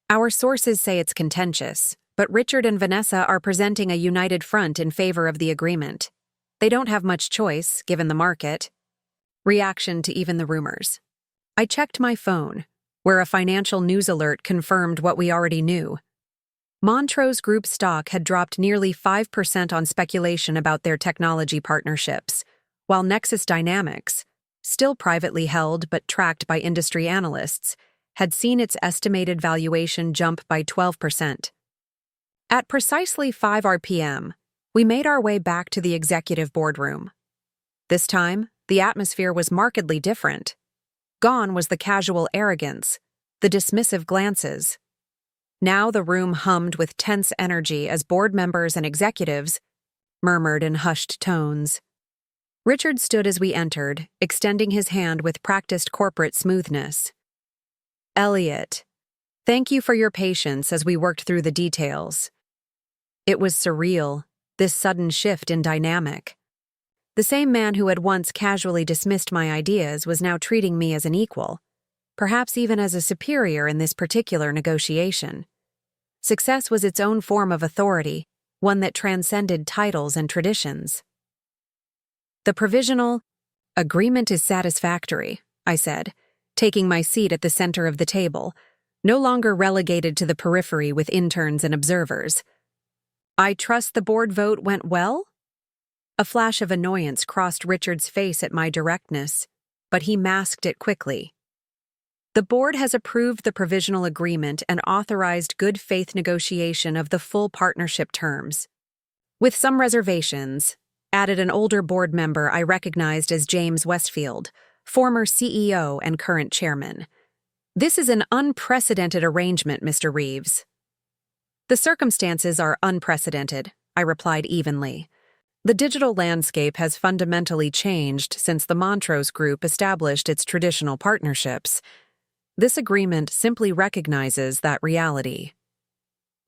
"Our sources say it's contentious, but Richard and Vanessa are presenting a united front in favor of the agreement. They don't have much choice, given the market." Reaction to even the rumors. I checked my phone, where a financial news alert confirmed what we already knew. Montrose Group stock had dropped nearly 5% on speculation about their technology partnerships, while Nexus Dynamics, still privately held but tracked by industry analysts, had seen its estimated valuation jump by 12%. At precisely 5 p.m., we made our way back to the executive boardroom. This time, the atmosphere was markedly different. Gone was the casual arrogance, the dismissive glances. Now the room hummed with tense energy as board members and executives murmured in hushed tones. Richard stood as we entered, extending his hand with practiced corporate smoothness. "Elliot, thank you for your patience as we worked through the details." It was surreal, this sudden shift in dynamic. The same man who had once casually dismissed my ideas was now treating me as an equal, perhaps even as a superior in this particular negotiation. Success was its own form of authority, one that transcended titles and traditions. "The provisional agreement is satisfactory," I said, taking my seat at the center of the table, no longer relegated to the periphery with interns and observers. "I trust the board vote went well?" A flash of annoyance crossed Richard's face at my directness, but he masked it quickly. "The board has approved the provisional agreement and authorized good faith negotiation of the full partnership terms. With some reservations," added an older board member I recognized as James Westfield, former CEO and current chairman. "This is an unprecedented arrangement, Mr. Reeves." "The circumstances are unprecedented," I replied evenly. "The digital landscape has fundamentally changed since the Montrose Group established its traditional partnerships. This agreement simply recognizes that reality."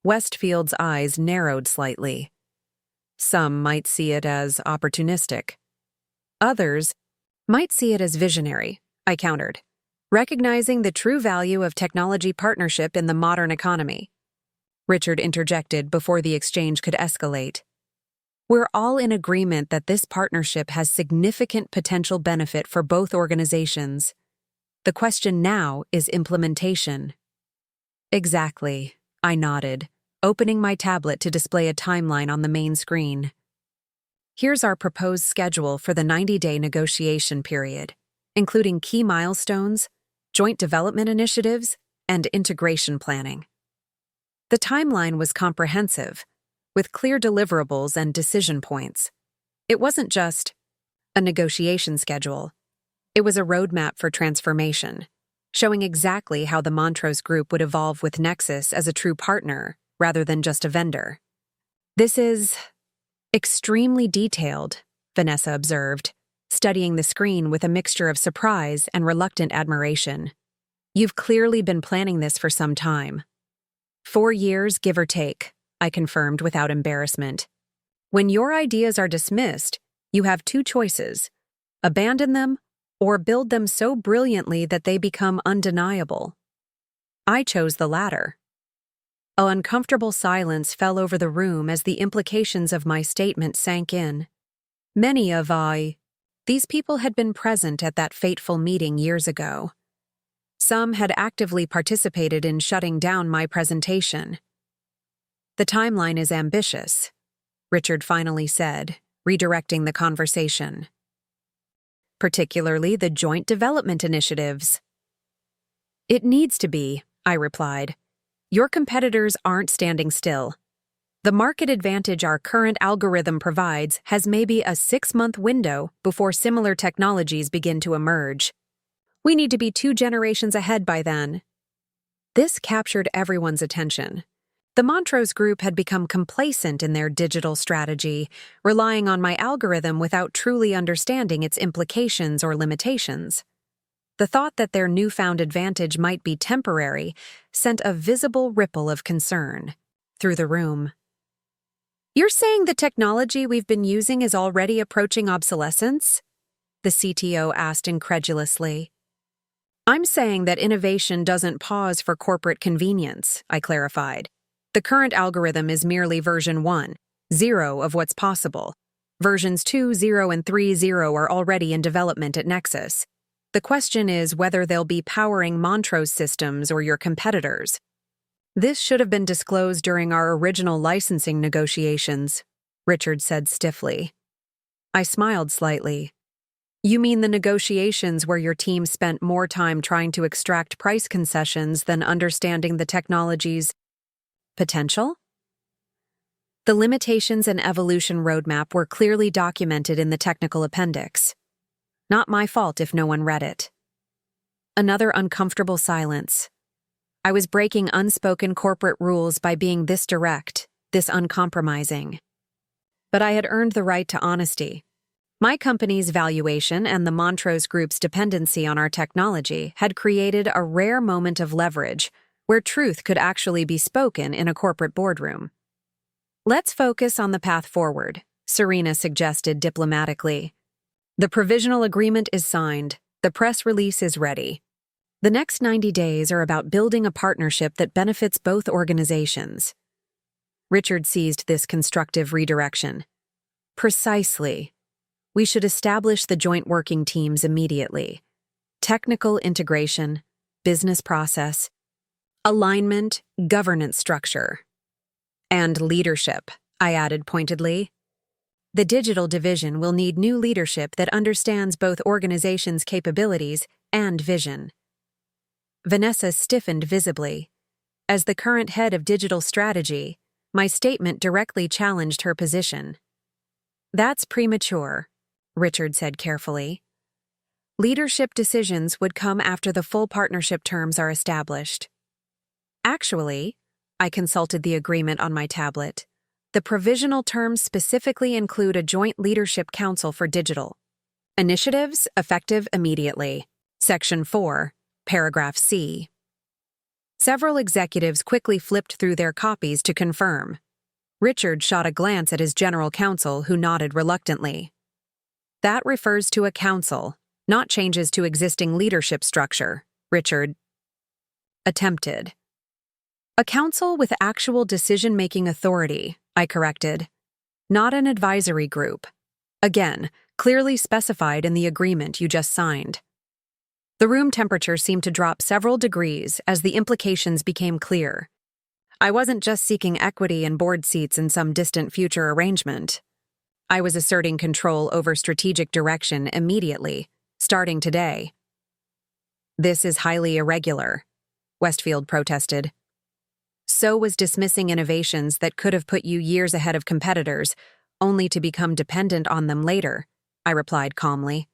Westfield's eyes narrowed slightly. "Some might see it as opportunistic. Others might see it as visionary," I countered, recognizing the true value of technology partnership in the modern economy. Richard interjected before the exchange could escalate. "We're all in agreement that this partnership has significant potential benefit for both organizations. The question now is implementation." "Exactly," I nodded, opening my tablet to display a timeline on the main screen. "Here's our proposed schedule for the 90-day negotiation period, including key milestones, joint development initiatives, and integration planning." The timeline was comprehensive, with clear deliverables and decision points. It wasn't just a negotiation schedule. It was a roadmap for transformation, showing exactly how the Montrose Group would evolve with Nexus as a true partner rather than just a vendor. "This is extremely detailed," Vanessa observed, studying the screen with a mixture of surprise and reluctant admiration. You've clearly been planning this for some time. 4 years, give or take, I confirmed without embarrassment. When your ideas are dismissed, you have 2 choices: abandon them or build them so brilliantly that they become undeniable. I chose the latter. An uncomfortable silence fell over the room as the implications of my statement sank in. Many of these people had been present at that fateful meeting years ago. Some had actively participated in shutting down my presentation. The timeline is ambitious, Richard finally said, redirecting the conversation. Particularly the joint development initiatives. It needs to be, I replied. Your competitors aren't standing still. The market advantage our current algorithm provides has maybe a 6-month window before similar technologies begin to emerge. We need to be 2 generations ahead by then. This captured everyone's attention. The Montrose Group had become complacent in their digital strategy, relying on my algorithm without truly understanding its implications or limitations. The thought that their newfound advantage might be temporary sent a visible ripple of concern through the room. You're saying the technology we've been using is already approaching obsolescence? The CTO asked incredulously. I'm saying that innovation doesn't pause for corporate convenience, I clarified. The current algorithm is merely version 1.0 of what's possible. Versions 2.0 and 3.0 are already in development at Nexus. The question is whether they'll be powering Montrose systems or your competitors. This should have been disclosed during our original licensing negotiations, Richard said stiffly. I smiled slightly. You mean the negotiations where your team spent more time trying to extract price concessions than understanding the technology's potential? The limitations and evolution roadmap were clearly documented in the technical appendix. Not my fault if no one read it. Another uncomfortable silence. I was breaking unspoken corporate rules by being this direct, this uncompromising. But I had earned the right to honesty. My company's valuation and the Montrose Group's dependency on our technology had created a rare moment of leverage where truth could actually be spoken in a corporate boardroom. Let's focus on the path forward, Serena suggested diplomatically. The provisional agreement is signed. The press release is ready. The next 90 days are about building a partnership that benefits both organizations. Richard seized this constructive redirection. Precisely. We should establish the joint working teams immediately. Technical integration, business process, alignment, governance structure. And leadership, I added pointedly. The digital division will need new leadership that understands both organizations' capabilities and vision. Vanessa stiffened visibly. As the current head of digital strategy, my statement directly challenged her position. That's premature, Richard said carefully. Leadership decisions would come after the full partnership terms are established. Actually, I consulted the agreement on my tablet. The provisional terms specifically include a joint leadership council for digital initiatives effective immediately. Section 4, paragraph C. Several executives quickly flipped through their copies to confirm. Richard shot a glance at his general counsel, who nodded reluctantly. That refers to a council, not changes to existing leadership structure, Richard attempted. A council with actual decision-making authority, I corrected. Not an advisory group. Again, clearly specified in the agreement you just signed. The room temperature seemed to drop several degrees as the implications became clear. I wasn't just seeking equity and board seats in some distant future arrangement. I was asserting control over strategic direction immediately, starting today. This is highly irregular, Westfield protested. So was dismissing innovations that could have put you years ahead of competitors, only to become dependent on them later, I replied calmly.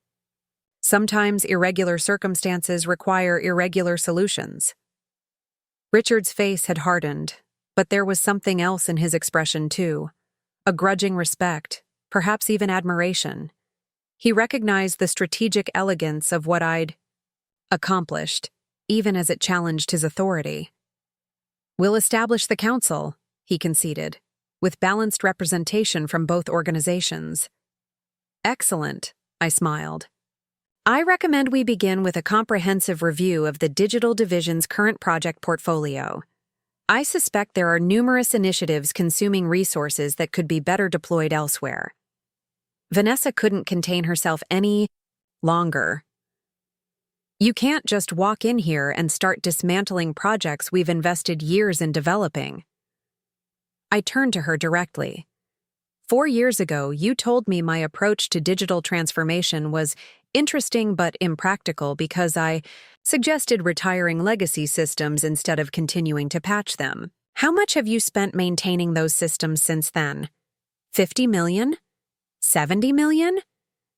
Sometimes irregular circumstances require irregular solutions. Richard's face had hardened, but there was something else in his expression too, a grudging respect, perhaps even admiration. He recognized the strategic elegance of what I'd accomplished, even as it challenged his authority. "We'll establish the council," he conceded, "with balanced representation from both organizations." "Excellent," I smiled. "I recommend we begin with a comprehensive review of the digital division's current project portfolio. I suspect there are numerous initiatives consuming resources that could be better deployed elsewhere." Vanessa couldn't contain herself any longer. "You can't just walk in here and start dismantling projects we've invested years in developing." I turned to her directly. "4 years ago, you told me my approach to digital transformation was interesting but impractical because I suggested retiring legacy systems instead of continuing to patch them. How much have you spent maintaining those systems since then? 50 million? 70 million?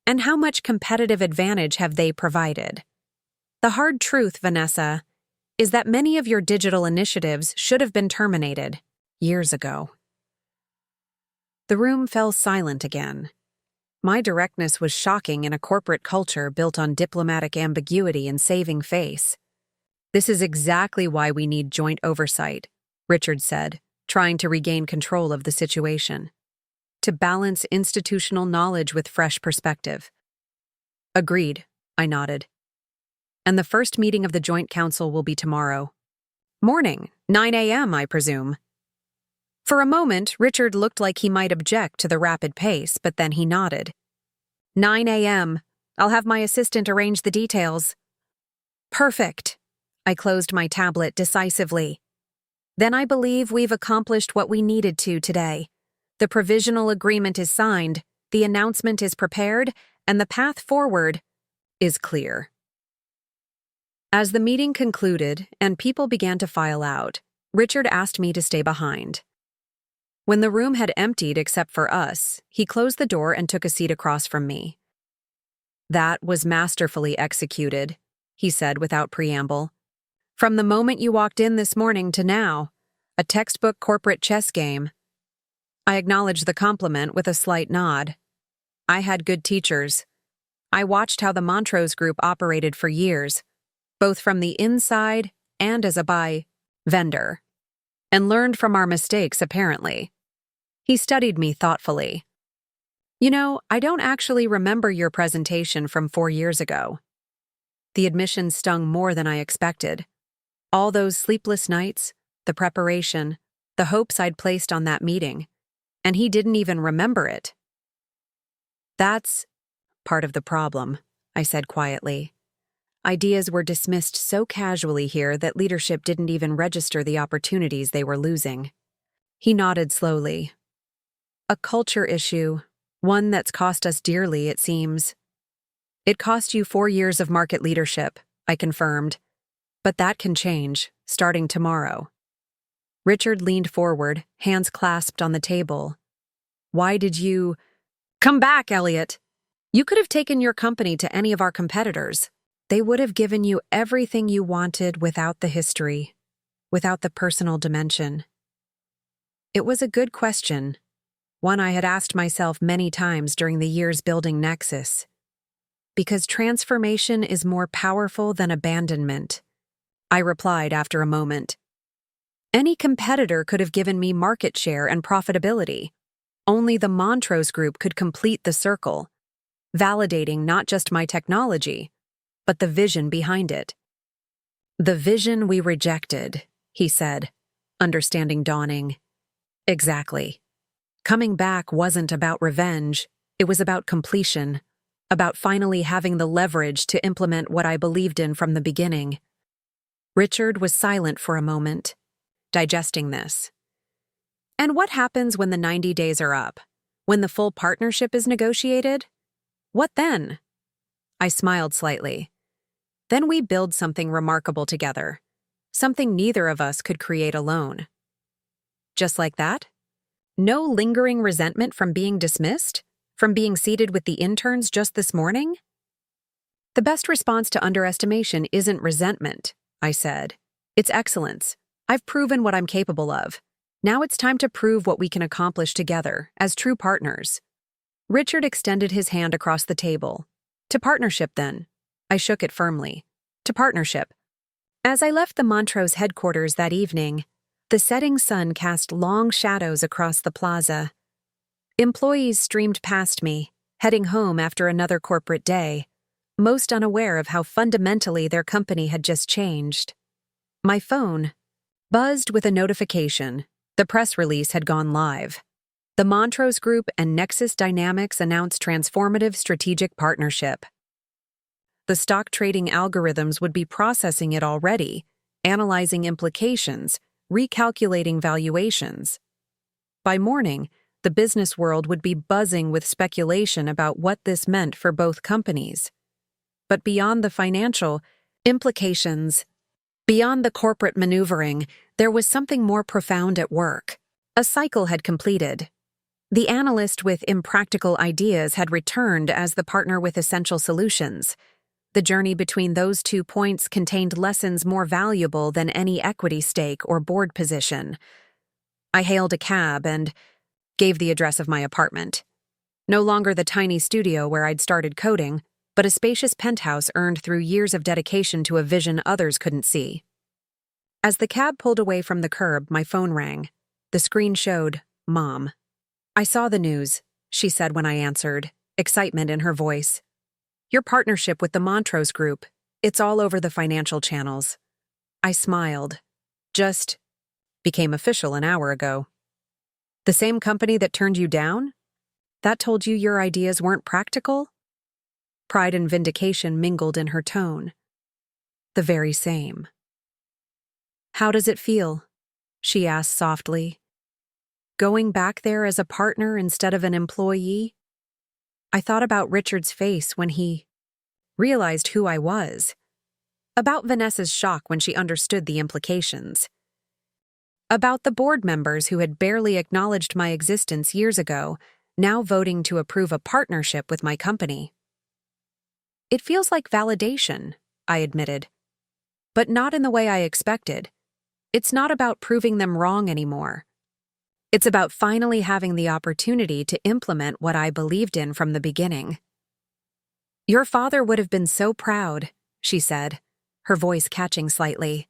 And how much competitive advantage have they provided? The hard truth, Vanessa, is that many of your digital initiatives should have been terminated years ago." The room fell silent again. My directness was shocking in a corporate culture built on diplomatic ambiguity and saving face. "This is exactly why we need joint oversight," Richard said, trying to regain control of the situation. "To balance institutional knowledge with fresh perspective." "Agreed," I nodded. "And the first meeting of the Joint Council will be tomorrow. Morning, 9 a.m., I presume." For a moment, Richard looked like he might object to the rapid pace, but then he nodded. 9 a.m. I'll have my assistant arrange the details." "Perfect." I closed my tablet decisively. "Then I believe we've accomplished what we needed to today. The provisional agreement is signed, the announcement is prepared, and the path forward is clear." As the meeting concluded and people began to file out, Richard asked me to stay behind. When the room had emptied except for us, he closed the door and took a seat across from me. "That was masterfully executed," he said without preamble. "From the moment you walked in this morning to now, a textbook corporate chess game." I acknowledged the compliment with a slight nod. "I had good teachers. I watched how the Montrose Group operated for years, both from the inside and as a buy vendor, and learned from our mistakes, apparently." He studied me thoughtfully. "You know, I don't actually remember your presentation from 4 years ago." The admission stung more than I expected. All those sleepless nights, the preparation, the hopes I'd placed on that meeting, and he didn't even remember it. "That's part of the problem," I said quietly. "Ideas were dismissed so casually here that leadership didn't even register the opportunities they were losing." He nodded slowly. "A culture issue, one that's cost us dearly, it seems." "It cost you 4 years of market leadership," I confirmed. "But that can change, starting tomorrow." Richard leaned forward, hands clasped on the table. "Why did you—" "Come back, Elliot! You could have taken your company to any of our competitors. They would have given you everything you wanted without the history, without the personal dimension." It was a good question, one I had asked myself many times during the years building Nexus. Because transformation is more powerful than abandonment, I replied after a moment. Any competitor could have given me market share and profitability. Only the Montrose Group could complete the circle, validating not just my technology, but the vision behind it. "The vision we rejected," he said, understanding dawning. Exactly. Coming back wasn't about revenge, it was about completion, about finally having the leverage to implement what I believed in from the beginning. Richard was silent for a moment, digesting this. "And what happens when the 90 days are up? When the full partnership is negotiated? What then?" I smiled slightly. "Then we build something remarkable together, something neither of us could create alone." "Just like that? No lingering resentment from being dismissed? From being seated with the interns just this morning?" "The best response to underestimation isn't resentment," I said. "It's excellence. I've proven what I'm capable of. Now it's time to prove what we can accomplish together, as true partners." Richard extended his hand across the table. "To partnership, then." I shook it firmly. "To partnership." As I left the Montrose headquarters that evening, the setting sun cast long shadows across the plaza. Employees streamed past me, heading home after another corporate day, most unaware of how fundamentally their company had just changed. My phone buzzed with a notification. The press release had gone live. The Montrose Group and Nexus Dynamics announced transformative strategic partnership. The stock trading algorithms would be processing it already, analyzing implications, recalculating valuations. By morning, the business world would be buzzing with speculation about what this meant for both companies. But beyond the financial implications, beyond the corporate maneuvering, there was something more profound at work. A cycle had completed. The analyst with impractical ideas had returned as the partner with essential solutions. The journey between those 2 points contained lessons more valuable than any equity stake or board position. I hailed a cab and gave the address of my apartment. No longer the tiny studio where I'd started coding, but a spacious penthouse earned through years of dedication to a vision others couldn't see. As the cab pulled away from the curb, my phone rang. The screen showed, "Mom." "I saw the news," she said when I answered, excitement in her voice. "Your partnership with the Montrose Group. It's all over the financial channels." I smiled. "Just became official an hour ago." "The same company that turned you down? That told you your ideas weren't practical?" Pride and vindication mingled in her tone. "The very same." "How does it feel?" she asked softly. "Going back there as a partner instead of an employee?" I thought about Richard's face when he realized who I was. About Vanessa's shock when she understood the implications. About the board members who had barely acknowledged my existence years ago, now voting to approve a partnership with my company. "It feels like validation," I admitted. "But not in the way I expected. It's not about proving them wrong anymore. It's about finally having the opportunity to implement what I believed in from the beginning." "Your father would have been so proud," she said, her voice catching slightly.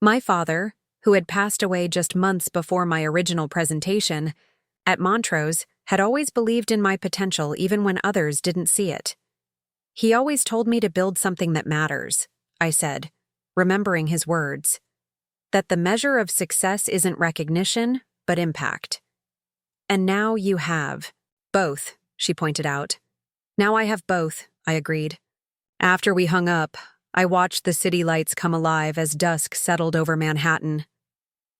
My father, who had passed away just months before my original presentation, at Montrose, had always believed in my potential even when others didn't see it. "He always told me to build something that matters," I said, remembering his words. "That the measure of success isn't recognition, but impact." "And now you have both," she pointed out. "Now I have both," I agreed. After we hung up, I watched the city lights come alive as dusk settled over Manhattan.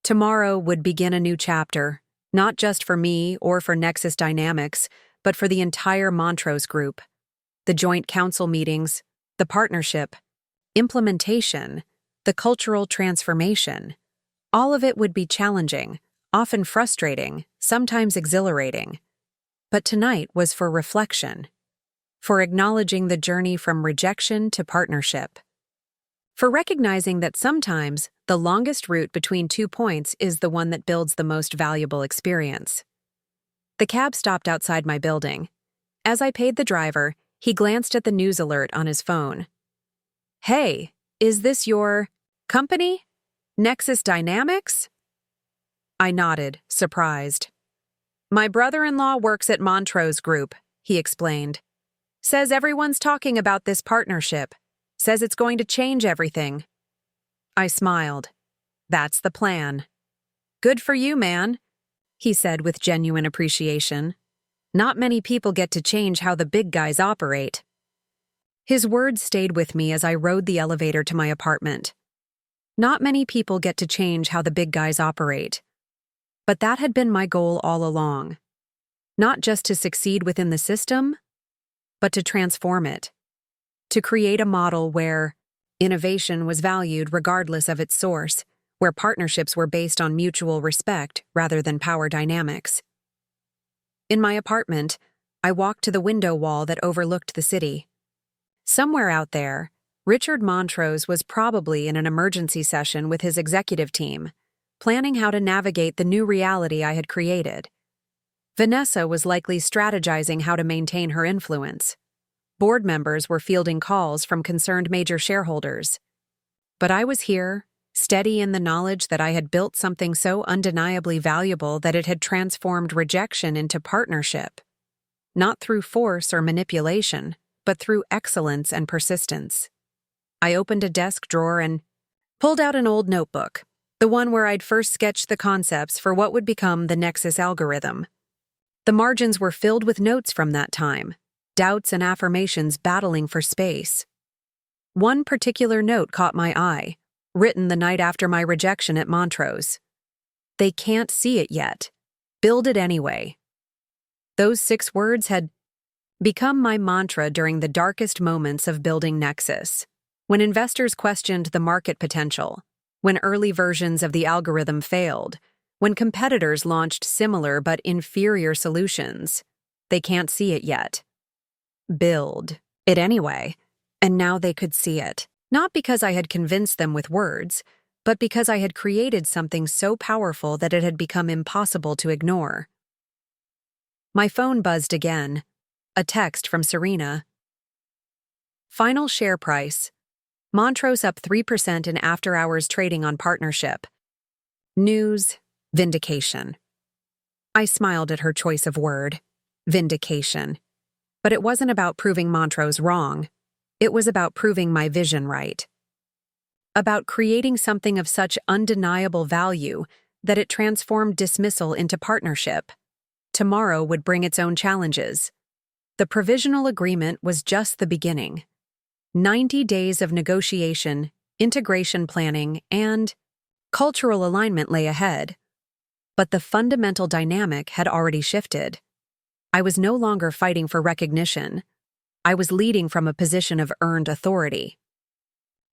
Tomorrow would begin a new chapter, not just for me or for Nexus Dynamics, but for the entire Montrose Group. The joint council meetings, the partnership, implementation, the cultural transformation. All of it would be challenging, often frustrating, sometimes exhilarating. But tonight was for reflection, for acknowledging the journey from rejection to partnership, for recognizing that sometimes the longest route between 2 points is the one that builds the most valuable experience. The cab stopped outside my building. As I paid the driver, he glanced at the news alert on his phone. "Hey, is this your company? Nexus Dynamics?" I nodded, surprised. "My brother-in-law works at Montrose Group," he explained. "Says everyone's talking about this partnership. Says it's going to change everything." I smiled. "That's the plan." "Good for you, man," he said with genuine appreciation. "Not many people get to change how the big guys operate." His words stayed with me as I rode the elevator to my apartment. Not many people get to change how the big guys operate. But that had been my goal all along. Not just to succeed within the system, but to transform it. To create a model where innovation was valued regardless of its source, where partnerships were based on mutual respect rather than power dynamics. In my apartment, I walked to the window wall that overlooked the city. Somewhere out there, Richard Montrose was probably in an emergency session with his executive team, planning how to navigate the new reality I had created. Vanessa was likely strategizing how to maintain her influence. Board members were fielding calls from concerned major shareholders. But I was here, steady in the knowledge that I had built something so undeniably valuable that it had transformed rejection into partnership. Not through force or manipulation, but through excellence and persistence. I opened a desk drawer and pulled out an old notebook, the one where I'd first sketched the concepts for what would become the Nexus algorithm. The margins were filled with notes from that time, doubts and affirmations battling for space. One particular note caught my eye, written the night after my rejection at Montrose. "They can't see it yet. Build it anyway." Those 6 words had become my mantra during the darkest moments of building Nexus. When investors questioned the market potential, when early versions of the algorithm failed, when competitors launched similar but inferior solutions, they can't see it yet. Build it anyway, and now they could see it. Not because I had convinced them with words, but because I had created something so powerful that it had become impossible to ignore. My phone buzzed again. A text from Serena. Final share price. Montrose up 3% in after-hours trading on partnership. News, vindication. I smiled at her choice of word, vindication. But it wasn't about proving Montrose wrong. It was about proving my vision right. About creating something of such undeniable value that it transformed dismissal into partnership. Tomorrow would bring its own challenges. The provisional agreement was just the beginning. 90 days of negotiation, integration planning, and cultural alignment lay ahead. But the fundamental dynamic had already shifted. I was no longer fighting for recognition. I was leading from a position of earned authority.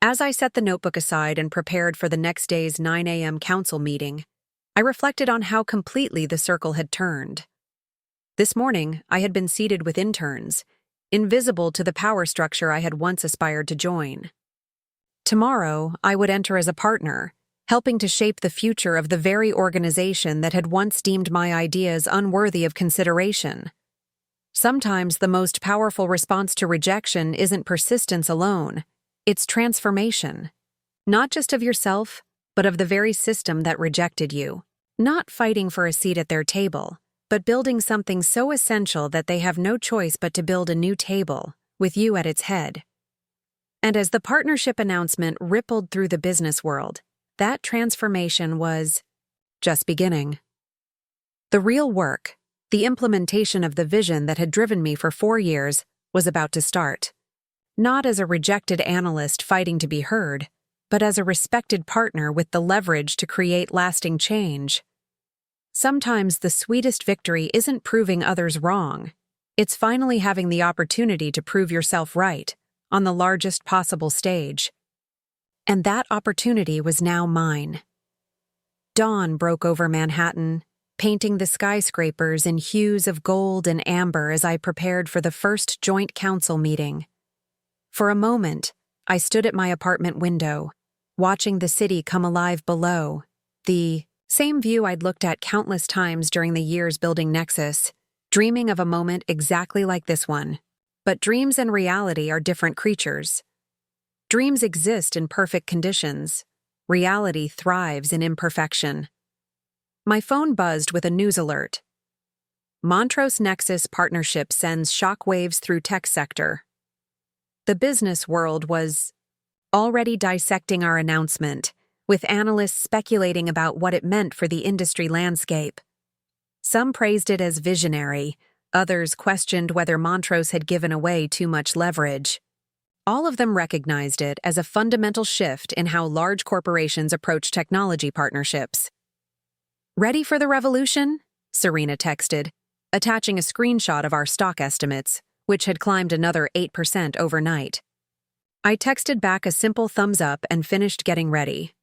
As I set the notebook aside and prepared for the next day's 9 a.m. council meeting, I reflected on how completely the circle had turned. This morning, I had been seated with interns, invisible to the power structure I had once aspired to join. Tomorrow, I would enter as a partner, helping to shape the future of the very organization that had once deemed my ideas unworthy of consideration. Sometimes the most powerful response to rejection isn't persistence alone, it's transformation. Not just of yourself, but of the very system that rejected you. Not fighting for a seat at their table, but building something so essential that they have no choice but to build a new table, with you at its head. And as the partnership announcement rippled through the business world, that transformation was just beginning. The real work, the implementation of the vision that had driven me for 4 years, was about to start. Not as a rejected analyst fighting to be heard, but as a respected partner with the leverage to create lasting change. Sometimes the sweetest victory isn't proving others wrong. It's finally having the opportunity to prove yourself right, on the largest possible stage. And that opportunity was now mine. Dawn broke over Manhattan, painting the skyscrapers in hues of gold and amber as I prepared for the first joint council meeting. For a moment, I stood at my apartment window, watching the city come alive below, the same view I'd looked at countless times during the years building Nexus, dreaming of a moment exactly like this one. But dreams and reality are different creatures. Dreams exist in perfect conditions. Reality thrives in imperfection. My phone buzzed with a news alert. Montrose Nexus partnership sends shockwaves through tech sector. The business world was already dissecting our announcement, with analysts speculating about what it meant for the industry landscape. Some praised it as visionary, others questioned whether Montrose had given away too much leverage. All of them recognized it as a fundamental shift in how large corporations approach technology partnerships. "Ready for the revolution?" Serena texted, attaching a screenshot of our stock estimates, which had climbed another 8% overnight. I texted back a simple thumbs up and finished getting ready.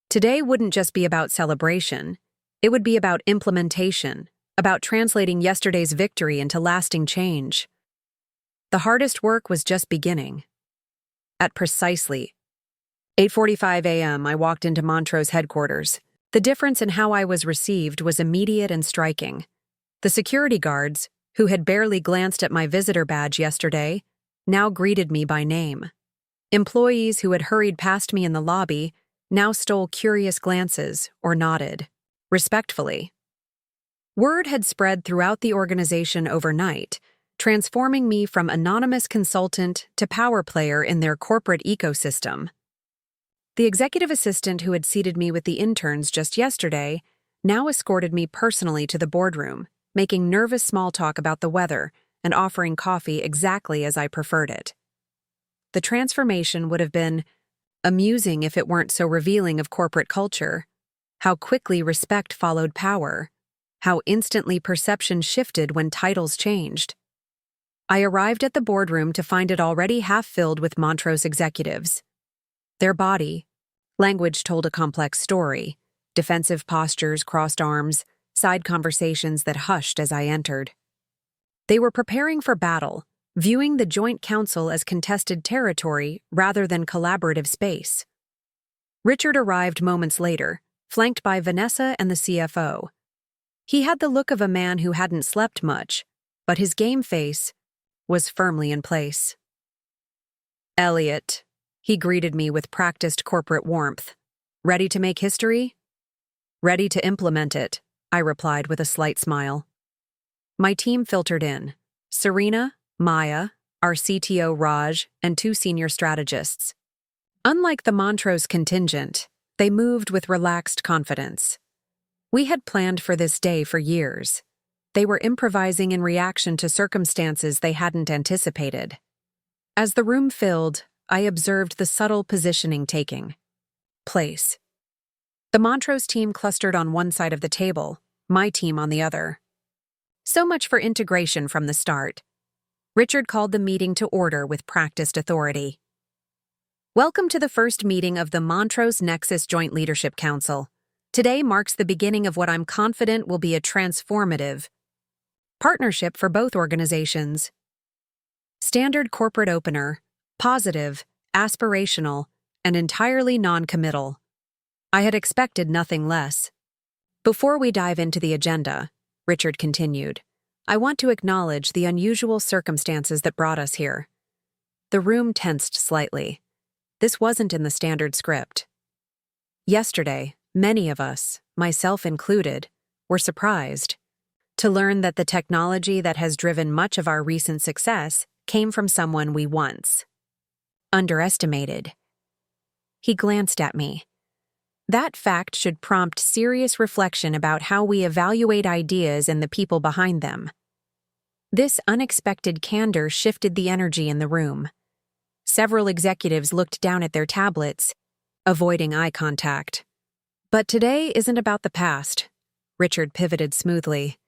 Today wouldn't just be about celebration. It would be about implementation, about translating yesterday's victory into lasting change. The hardest work was just beginning. At precisely 8:45 a.m., I walked into Montrose headquarters. The difference in how I was received was immediate and striking. The security guards, who had barely glanced at my visitor badge yesterday, now greeted me by name. Employees who had hurried past me in the lobby now stole curious glances or nodded, respectfully. Word had spread throughout the organization overnight, transforming me from anonymous consultant to power player in their corporate ecosystem. The executive assistant who had seated me with the interns just yesterday now escorted me personally to the boardroom, making nervous small talk about the weather and offering coffee exactly as I preferred it. The transformation would have been amusing if it weren't so revealing of corporate culture, how quickly respect followed power, how instantly perception shifted when titles changed. I arrived at the boardroom to find it already half filled with Montrose executives. Their body language told a complex story, defensive postures, crossed arms, side conversations that hushed as I entered. They were preparing for battle, viewing the joint council as contested territory rather than collaborative space. Richard arrived moments later, flanked by Vanessa and the CFO. He had the look of a man who hadn't slept much, but his game face was firmly in place. "Elliot," he greeted me with practiced corporate warmth. "Ready to make history?" "Ready to implement it," I replied with a slight smile. My team filtered in: Serena, Maya, our CTO Raj, and 2 senior strategists. Unlike the Montrose contingent, they moved with relaxed confidence. We had planned for this day for years. They were improvising in reaction to circumstances they hadn't anticipated. As the room filled, I observed the subtle positioning taking place. The Montrose team clustered on one side of the table, my team on the other. So much for integration from the start. Richard called the meeting to order with practiced authority. "Welcome to the first meeting of the Montrose Nexus Joint Leadership Council. Today marks the beginning of what I'm confident will be a transformative partnership for both organizations." Standard corporate opener, positive, aspirational, and entirely non-committal. I had expected nothing less. "Before we dive into the agenda," Richard continued, "I want to acknowledge the unusual circumstances that brought us here." The room tensed slightly. This wasn't in the standard script. Yesterday, many of us, myself included, were surprised to learn that the technology that has driven much of our recent success came from someone we once underestimated. He glanced at me. That fact should prompt serious reflection about how we evaluate ideas and the people behind them. This unexpected candor shifted the energy in the room. Several executives looked down at their tablets, avoiding eye contact. "But today isn't about the past," Richard pivoted smoothly.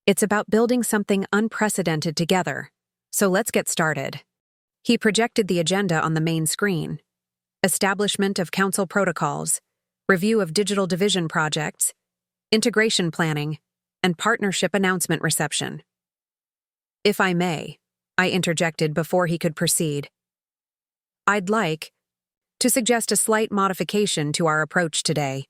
"It's about building something unprecedented together. So let's get started." He projected the agenda on the main screen: establishment of council protocols, review of digital division projects, integration planning, and partnership announcement reception. "If I may," I interjected before he could proceed, "I'd like to suggest a slight modification to our approach today."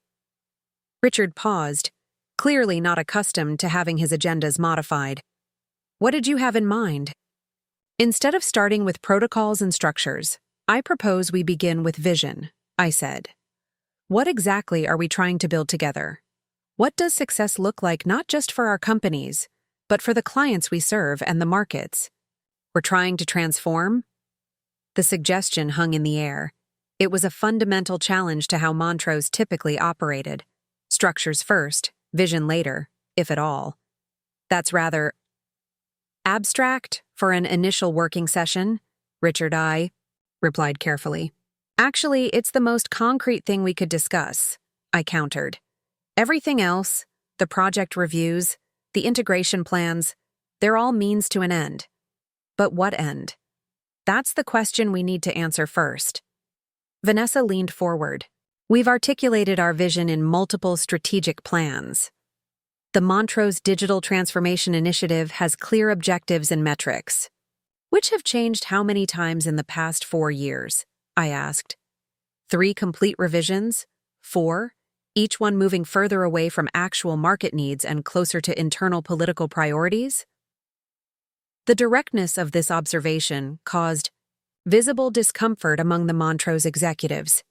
Richard paused, clearly not accustomed to having his agendas modified. "What did you have in mind?" "Instead of starting with protocols and structures, I propose we begin with vision," I said. "What exactly are we trying to build together? What does success look like not just for our companies, but for the clients we serve and the markets? We're trying to transform?" The suggestion hung in the air. It was a fundamental challenge to how Montrose typically operated. Structures first, vision later, if at all. "That's rather abstract for an initial working session," Richard I replied carefully. "Actually, it's the most concrete thing we could discuss," I countered. "Everything else, the project reviews, the integration plans, they're all means to an end." "But what end?" "That's the question we need to answer first." Vanessa leaned forward. "We've articulated our vision in multiple strategic plans. The Montrose Digital Transformation Initiative has clear objectives and metrics." "Which have changed how many times in the past 4 years?" I asked. 3 complete revisions? 4? Each one moving further away from actual market needs and closer to internal political priorities? The directness of this observation caused visible discomfort among the Montrose executives.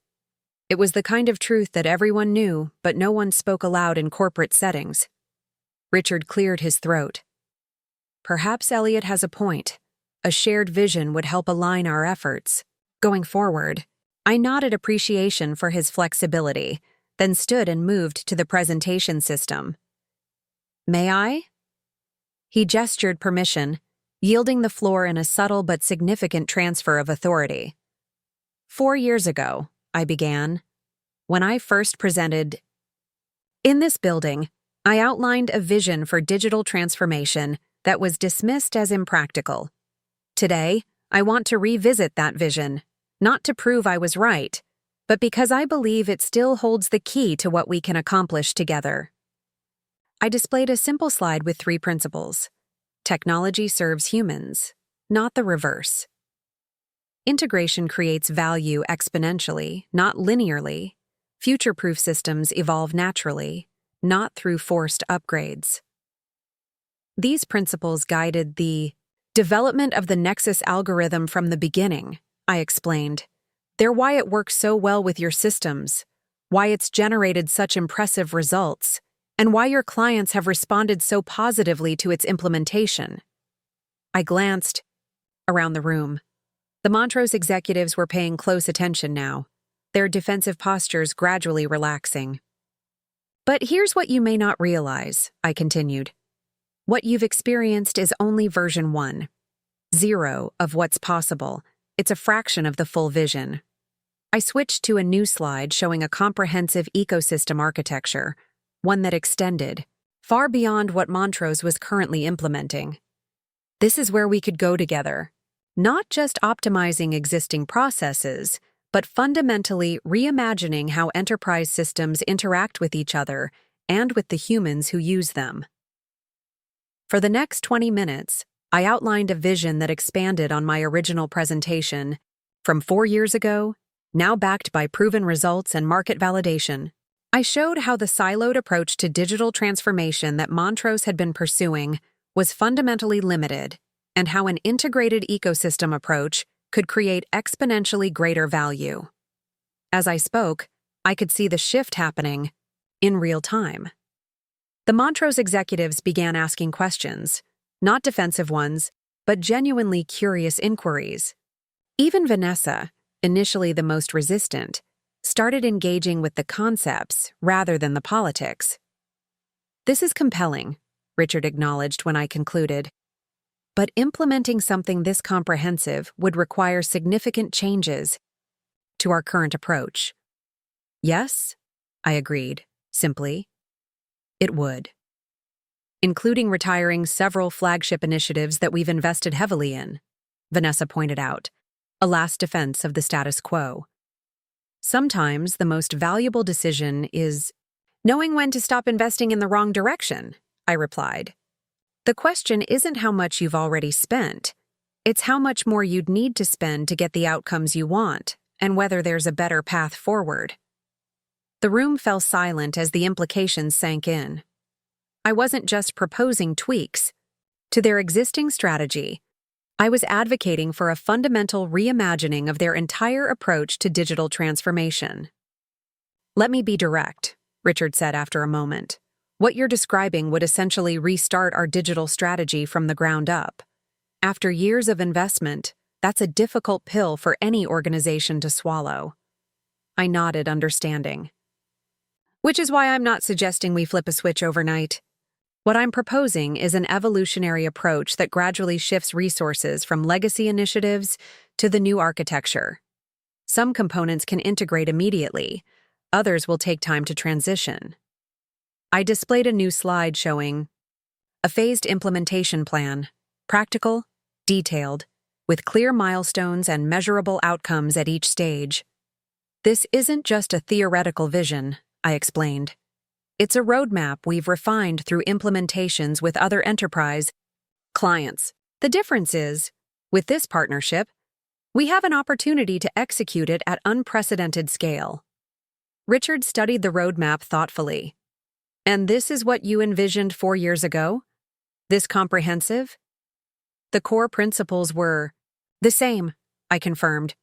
It was the kind of truth that everyone knew, but no one spoke aloud in corporate settings. Richard cleared his throat. Perhaps Elliot has a point. A shared vision would help align our efforts. Going forward, I nodded appreciation for his flexibility, then stood and moved to the presentation system. May I? He gestured permission, yielding the floor in a subtle but significant transfer of authority. 4 years ago, I began, when I first presented. In this building, I outlined a vision for digital transformation that was dismissed as impractical. Today, I want to revisit that vision, not to prove I was right, but because I believe it still holds the key to what we can accomplish together. I displayed a simple slide with 3 principles. Technology serves humans, not the reverse. Integration creates value exponentially, not linearly. Future-proof systems evolve naturally, not through forced upgrades. These principles guided the development of the Nexus algorithm from the beginning, I explained. They're why it works so well with your systems, why it's generated such impressive results, and why your clients have responded so positively to its implementation. I glanced around the room. The Montrose executives were paying close attention now, their defensive postures gradually relaxing. But here's what you may not realize, I continued. What you've experienced is only version 1. 0 of what's possible. It's a fraction of the full vision. I switched to a new slide showing a comprehensive ecosystem architecture, one that extended far beyond what Montrose was currently implementing. This is where we could go together, not just optimizing existing processes, but fundamentally reimagining how enterprise systems interact with each other and with the humans who use them. For the next 20 minutes, I outlined a vision that expanded on my original presentation, from 4 years ago, now backed by proven results and market validation. I showed how the siloed approach to digital transformation that Montrose had been pursuing was fundamentally limited, and how an integrated ecosystem approach could create exponentially greater value. As I spoke, I could see the shift happening in real time. The Montrose executives began asking questions, not defensive ones, but genuinely curious inquiries. Even Vanessa, initially the most resistant, started engaging with the concepts rather than the politics. This is compelling, Richard acknowledged when I concluded. But implementing something this comprehensive would require significant changes to our current approach. Yes, I agreed, simply. It would. Including retiring several flagship initiatives that we've invested heavily in, Vanessa pointed out, a last defense of the status quo. Sometimes the most valuable decision is knowing when to stop investing in the wrong direction, I replied. The question isn't how much you've already spent. It's how much more you'd need to spend to get the outcomes you want, and whether there's a better path forward. The room fell silent as the implications sank in. I wasn't just proposing tweaks to their existing strategy. I was advocating for a fundamental reimagining of their entire approach to digital transformation. Let me be direct, Richard said after a moment. What you're describing would essentially restart our digital strategy from the ground up. After years of investment, that's a difficult pill for any organization to swallow. I nodded, understanding. Which is why I'm not suggesting we flip a switch overnight. What I'm proposing is an evolutionary approach that gradually shifts resources from legacy initiatives to the new architecture. Some components can integrate immediately, others will take time to transition. I displayed a new slide showing a phased implementation plan, practical, detailed, with clear milestones and measurable outcomes at each stage. This isn't just a theoretical vision, I explained. It's a roadmap we've refined through implementations with other enterprise clients. The difference is, with this partnership, we have an opportunity to execute it at unprecedented scale. Richard studied the roadmap thoughtfully. And this is what you envisioned 4 years ago? This comprehensive? The core principles were the same, I confirmed.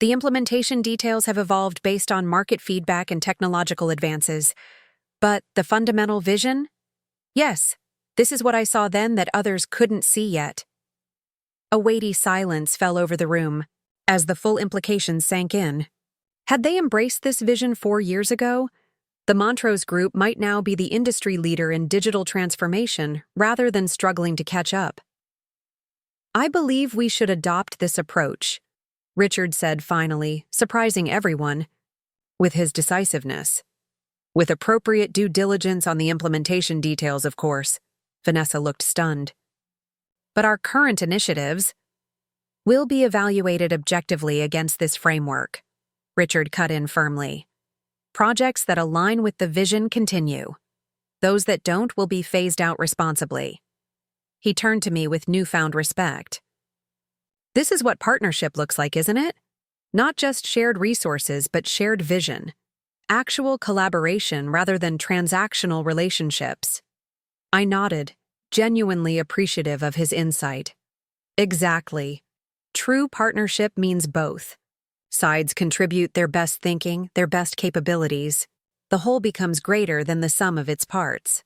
The implementation details have evolved based on market feedback and technological advances. But the fundamental vision? Yes, this is what I saw then that others couldn't see yet. A weighty silence fell over the room as the full implications sank in. Had they embraced this vision 4 years ago, the Montrose Group might now be the industry leader in digital transformation rather than struggling to catch up. I believe we should adopt this approach, Richard said finally, surprising everyone with his decisiveness. With appropriate due diligence on the implementation details, of course. Vanessa looked stunned. But our current initiatives will be evaluated objectively against this framework, Richard cut in firmly. Projects that align with the vision continue. Those that don't will be phased out responsibly. He turned to me with newfound respect. This is what partnership looks like, isn't it? Not just shared resources, but shared vision. Actual collaboration rather than transactional relationships. I nodded, genuinely appreciative of his insight. Exactly. True partnership means both. Sides contribute their best thinking, their best capabilities. The whole becomes greater than the sum of its parts.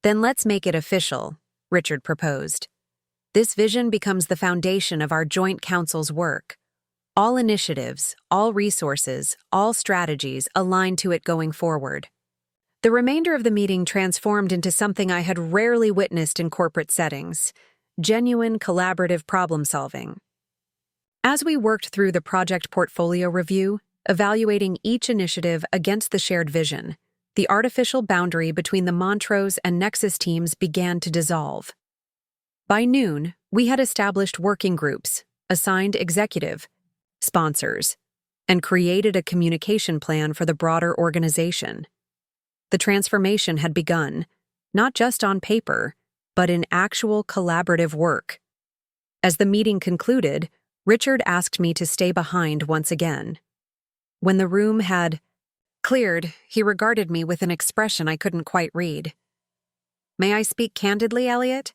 Then let's make it official, Richard proposed. This vision becomes the foundation of our joint council's work. All initiatives, all resources, all strategies align to it going forward. The remainder of the meeting transformed into something I had rarely witnessed in corporate settings: genuine collaborative problem-solving. As we worked through the project portfolio review, evaluating each initiative against the shared vision, the artificial boundary between the Montrose and Nexus teams began to dissolve. By noon, we had established working groups, assigned executive, sponsors, and created a communication plan for the broader organization. The transformation had begun, not just on paper, but in actual collaborative work. As the meeting concluded, Richard asked me to stay behind once again. When the room had cleared, he regarded me with an expression I couldn't quite read. "May I speak candidly, Elliot?"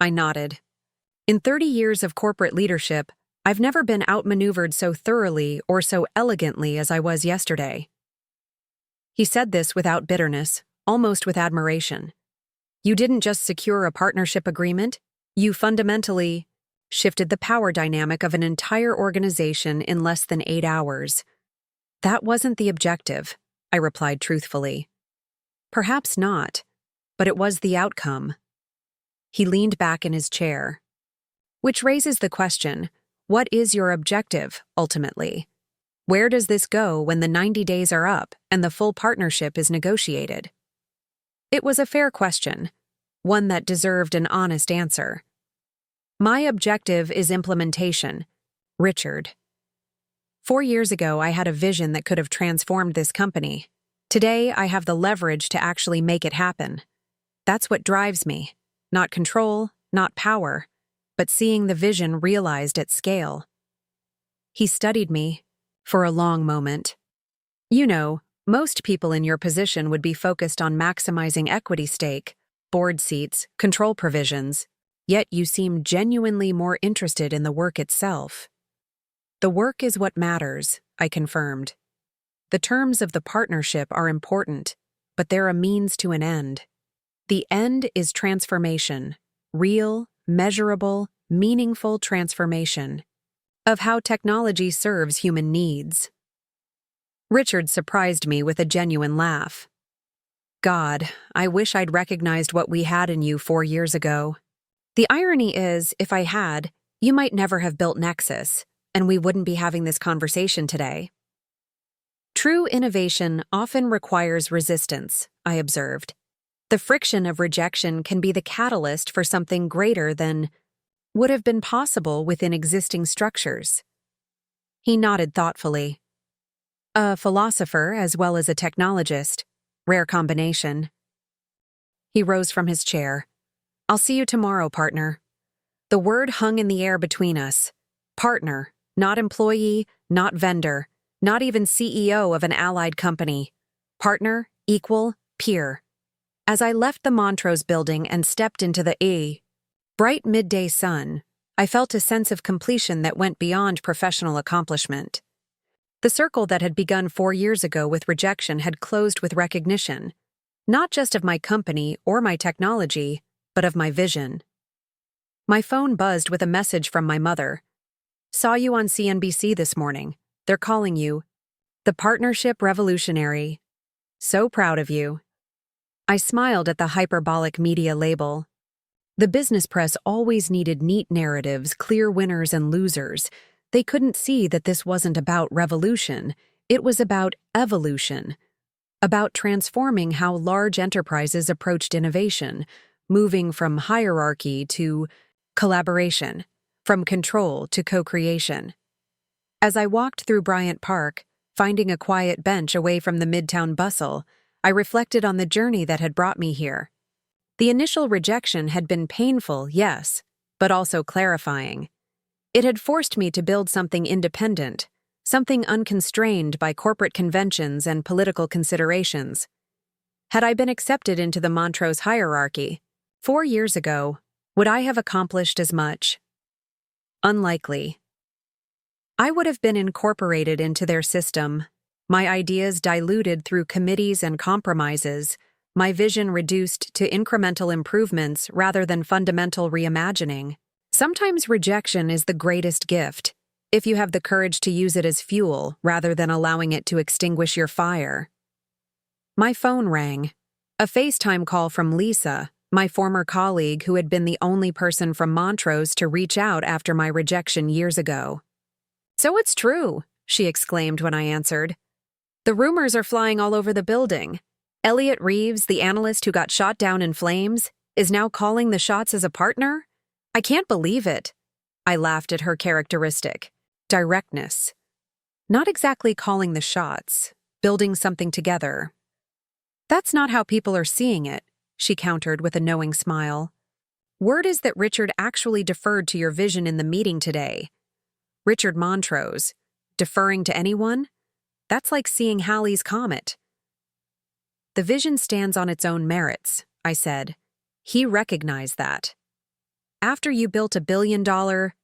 I nodded. In 30 years of corporate leadership, I've never been outmaneuvered so thoroughly or so elegantly as I was yesterday. He said this without bitterness, almost with admiration. You didn't just secure a partnership agreement, you fundamentally shifted the power dynamic of an entire organization in less than 8 hours. That wasn't the objective, I replied truthfully. Perhaps not, but it was the outcome. He leaned back in his chair. Which raises the question, what is your objective, ultimately? Where does this go when the 90 days are up and the full partnership is negotiated? It was a fair question, one that deserved an honest answer. My objective is implementation, Richard. 4 years ago, I had a vision that could have transformed this company. Today, I have the leverage to actually make it happen. That's what drives me. Not control, not power, but seeing the vision realized at scale. He studied me for a long moment. You know, most people in your position would be focused on maximizing equity stake, board seats, control provisions, yet you seem genuinely more interested in the work itself. The work is what matters, I confirmed. The terms of the partnership are important, but they're a means to an end. The end is transformation, real, measurable, meaningful transformation of how technology serves human needs. Richard surprised me with a genuine laugh. God, I wish I'd recognized what we had in you 4 years ago. The irony is, if I had, you might never have built Nexus, and we wouldn't be having this conversation today. True innovation often requires resistance, I observed. The friction of rejection can be the catalyst for something greater than would have been possible within existing structures. He nodded thoughtfully. A philosopher as well as a technologist. Rare combination. He rose from his chair. I'll see you tomorrow, partner. The word hung in the air between us. Partner, not employee, not vendor, not even CEO of an allied company. Partner, equal, peer. As I left the Montrose building and stepped into the bright midday sun, I felt a sense of completion that went beyond professional accomplishment. The circle that had begun 4 years ago with rejection had closed with recognition, not just of my company or my technology, but of my vision. My phone buzzed with a message from my mother. "Saw you on CNBC this morning. They're calling you the partnership revolutionary. So proud of you." I smiled at the hyperbolic media label. The business press always needed neat narratives, clear winners and losers. They couldn't see that this wasn't about revolution. It was about evolution. About transforming how large enterprises approached innovation, moving from hierarchy to collaboration, from control to co-creation. As I walked through Bryant Park, finding a quiet bench away from the midtown bustle, I reflected on the journey that had brought me here. The initial rejection had been painful, yes, but also clarifying. It had forced me to build something independent, something unconstrained by corporate conventions and political considerations. Had I been accepted into the Montrose hierarchy 4 years ago, would I have accomplished as much? Unlikely. I would have been incorporated into their system, my ideas diluted through committees and compromises, my vision reduced to incremental improvements rather than fundamental reimagining. Sometimes rejection is the greatest gift, if you have the courage to use it as fuel rather than allowing it to extinguish your fire. My phone rang. A FaceTime call from Lisa, my former colleague who had been the only person from Montrose to reach out after my rejection years ago. "So it's true," she exclaimed when I answered. "The rumors are flying all over the building. Elliot Reeves, the analyst who got shot down in flames, is now calling the shots as a partner? I can't believe it." I laughed at her characteristic directness. Not exactly calling the shots, building something together. "That's not how people are seeing it," she countered with a knowing smile. "Word is that Richard actually deferred to your vision in the meeting today. Richard Montrose, deferring to anyone? That's like seeing Halley's Comet." "The vision stands on its own merits," I said. "He recognized that. After you built a billion-dollar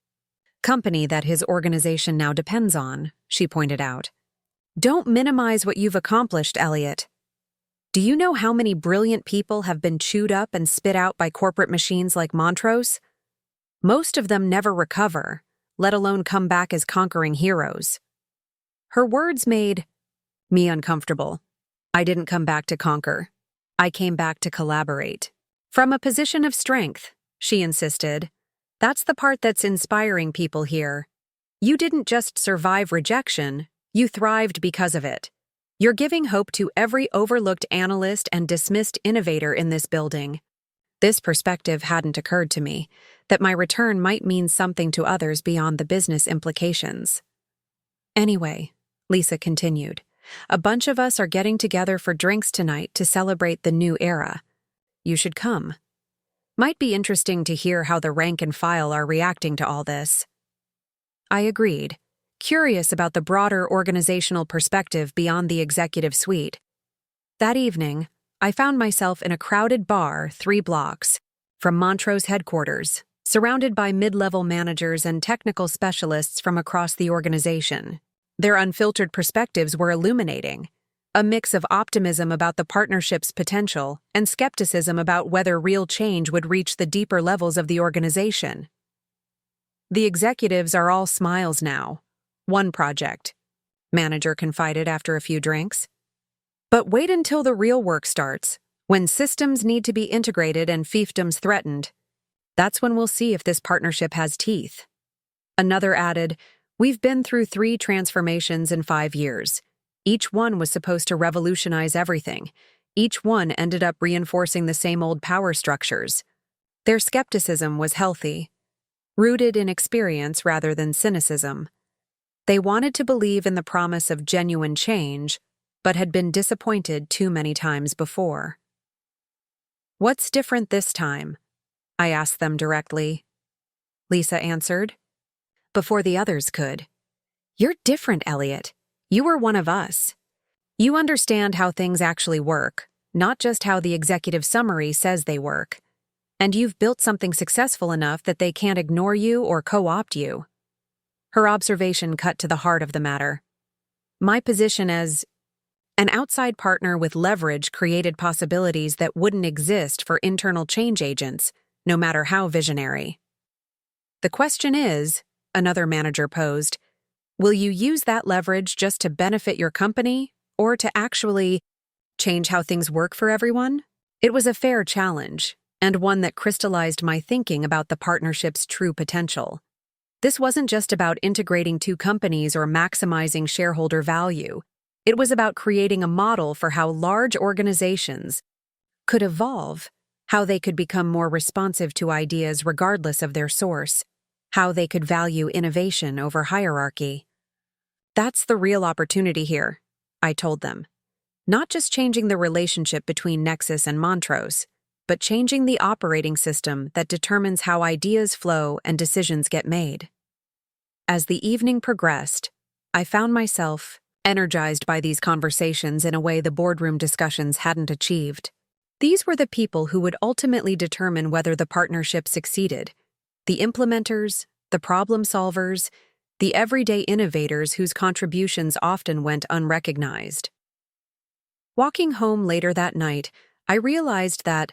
company that his organization now depends on," she pointed out. "Don't minimize what you've accomplished, Elliot. Do you know how many brilliant people have been chewed up and spit out by corporate machines like Montrose? Most of them never recover, let alone come back as conquering heroes." Her words made me uncomfortable. I didn't come back to conquer. I came back to collaborate. "From a position of strength," she insisted. "That's the part that's inspiring people here. You didn't just survive rejection, you thrived because of it. You're giving hope to every overlooked analyst and dismissed innovator in this building." This perspective hadn't occurred to me, that my return might mean something to others beyond the business implications. "Anyway," Lisa continued, "a bunch of us are getting together for drinks tonight to celebrate the new era. You should come. Might be interesting to hear how the rank and file are reacting to all this." I agreed, curious about the broader organizational perspective beyond the executive suite. That evening, I found myself in a crowded bar 3 blocks from Montrose headquarters, surrounded by mid-level managers and technical specialists from across the organization. Their unfiltered perspectives were illuminating, a mix of optimism about the partnership's potential and skepticism about whether real change would reach the deeper levels of the organization. "The executives are all smiles now. One project," manager confided after a few drinks. "But wait until the real work starts, when systems need to be integrated and fiefdoms threatened. That's when we'll see if this partnership has teeth." Another added, "We've been through 3 transformations in 5 years. Each one was supposed to revolutionize everything. Each one ended up reinforcing the same old power structures." Their skepticism was healthy, rooted in experience rather than cynicism. They wanted to believe in the promise of genuine change, but had been disappointed too many times before. "What's different this time?" I asked them directly. Lisa answered, before the others could. "You're different, Elliot. You were one of us. You understand how things actually work, not just how the executive summary says they work. And you've built something successful enough that they can't ignore you or co-opt you. Her observation cut to the heart of the matter. My position as an outside partner with leverage created possibilities that wouldn't exist for internal change agents, no matter how visionary. The question is, another manager posed, will you use that leverage just to benefit your company or to actually change how things work for everyone? It was a fair challenge, and one that crystallized my thinking about the partnership's true potential. This wasn't just about integrating two companies or maximizing shareholder value. It was about creating a model for how large organizations could evolve, how they could become more responsive to ideas regardless of their source, how they could value innovation over hierarchy. That's the real opportunity here, I told them. Not just changing the relationship between Nexus and Montrose, but changing the operating system that determines how ideas flow and decisions get made. As the evening progressed, I found myself energized by these conversations in a way the boardroom discussions hadn't achieved. These were the people who would ultimately determine whether the partnership succeeded. The implementers, the problem solvers, the everyday innovators whose contributions often went unrecognized. Walking home later that night, I realized that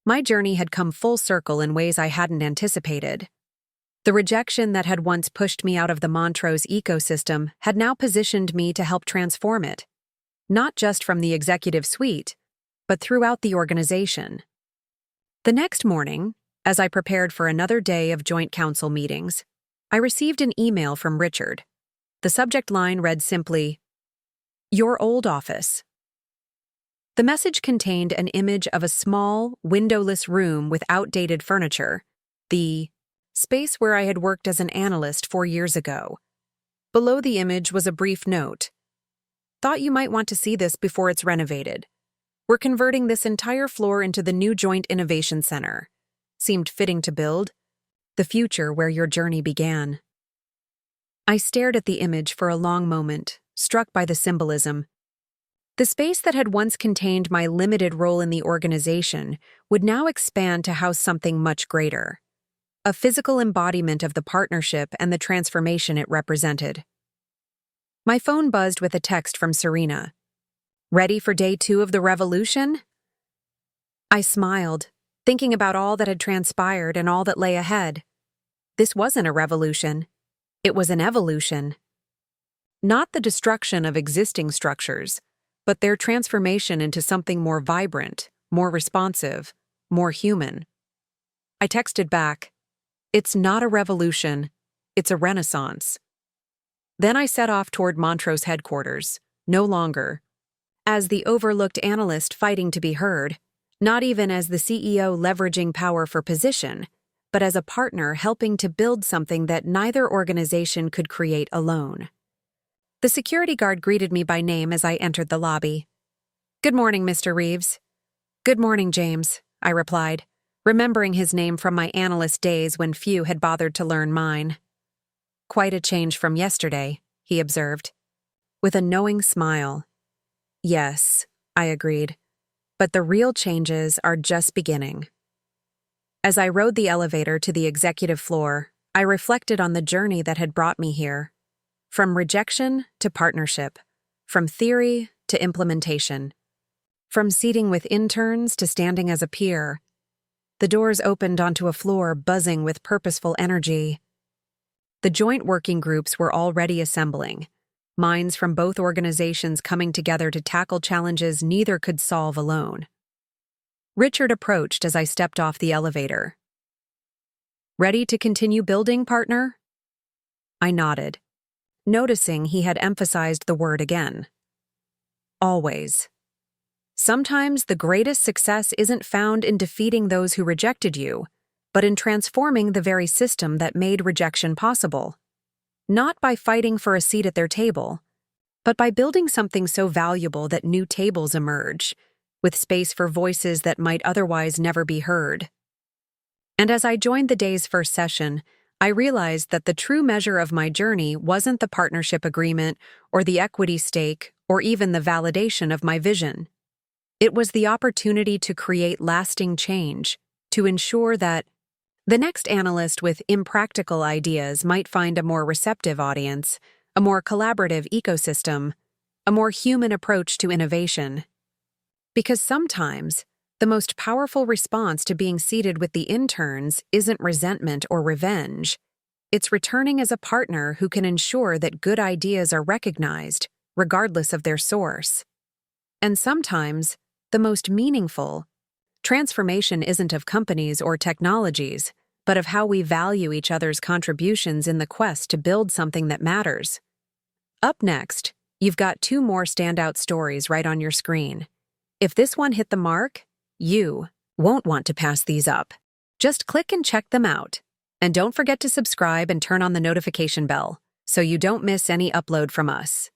my journey had come full circle in ways I hadn't anticipated. The rejection that had once pushed me out of the Montrose ecosystem had now positioned me to help transform it, not just from the executive suite, but throughout the organization. The next morning, as I prepared for another day of joint council meetings, I received an email from Richard. The subject line read simply, "Your old office." The message contained an image of a small, windowless room with outdated furniture, the space where I had worked as an analyst 4 years ago. Below the image was a brief note. "Thought you might want to see this before it's renovated. We're converting this entire floor into the new Joint Innovation Center. Seemed fitting to build the future where your journey began." I stared at the image for a long moment, struck by the symbolism. The space that had once contained my limited role in the organization would now expand to house something much greater. A physical embodiment of the partnership and the transformation it represented. My phone buzzed with a text from Serena. "Ready for day 2 of the revolution?" I smiled, thinking about all that had transpired and all that lay ahead. This wasn't a revolution. It was an evolution. Not the destruction of existing structures, but their transformation into something more vibrant, more responsive, more human. I texted back, "It's not a revolution, it's a renaissance." Then I set off toward Montrose headquarters, no longer as the overlooked analyst fighting to be heard, not even as the CEO leveraging power for position, but as a partner helping to build something that neither organization could create alone. The security guard greeted me by name as I entered the lobby. "Good morning, Mr. Reeves." "Good morning, James," I replied, remembering his name from my analyst days when few had bothered to learn mine. "Quite a change from yesterday," he observed, with a knowing smile. "Yes," I agreed, "but the real changes are just beginning." As I rode the elevator to the executive floor, I reflected on the journey that had brought me here. From rejection to partnership, from theory to implementation, from seating with interns to standing as a peer. The doors opened onto a floor buzzing with purposeful energy. The joint working groups were already assembling, minds from both organizations coming together to tackle challenges neither could solve alone. Richard approached as I stepped off the elevator. "Ready to continue building, partner?" I nodded, noticing he had emphasized the word again. "Always. Sometimes the greatest success isn't found in defeating those who rejected you, but in transforming the very system that made rejection possible. Not by fighting for a seat at their table, but by building something so valuable that new tables emerge, with space for voices that might otherwise never be heard." And as I joined the day's first session, I realized that the true measure of my journey wasn't the partnership agreement or the equity stake or even the validation of my vision. It was the opportunity to create lasting change, to ensure that the next analyst with impractical ideas might find a more receptive audience, a more collaborative ecosystem, a more human approach to innovation. Because sometimes, the most powerful response to being seated with the interns isn't resentment or revenge. It's returning as a partner who can ensure that good ideas are recognized, regardless of their source. And sometimes, the most meaningful transformation isn't of companies or technologies, but of how we value each other's contributions in the quest to build something that matters. Up next, you've got 2 more standout stories right on your screen. If this one hit the mark, you won't want to pass these up. Just click and check them out. And don't forget to subscribe and turn on the notification bell so you don't miss any upload from us.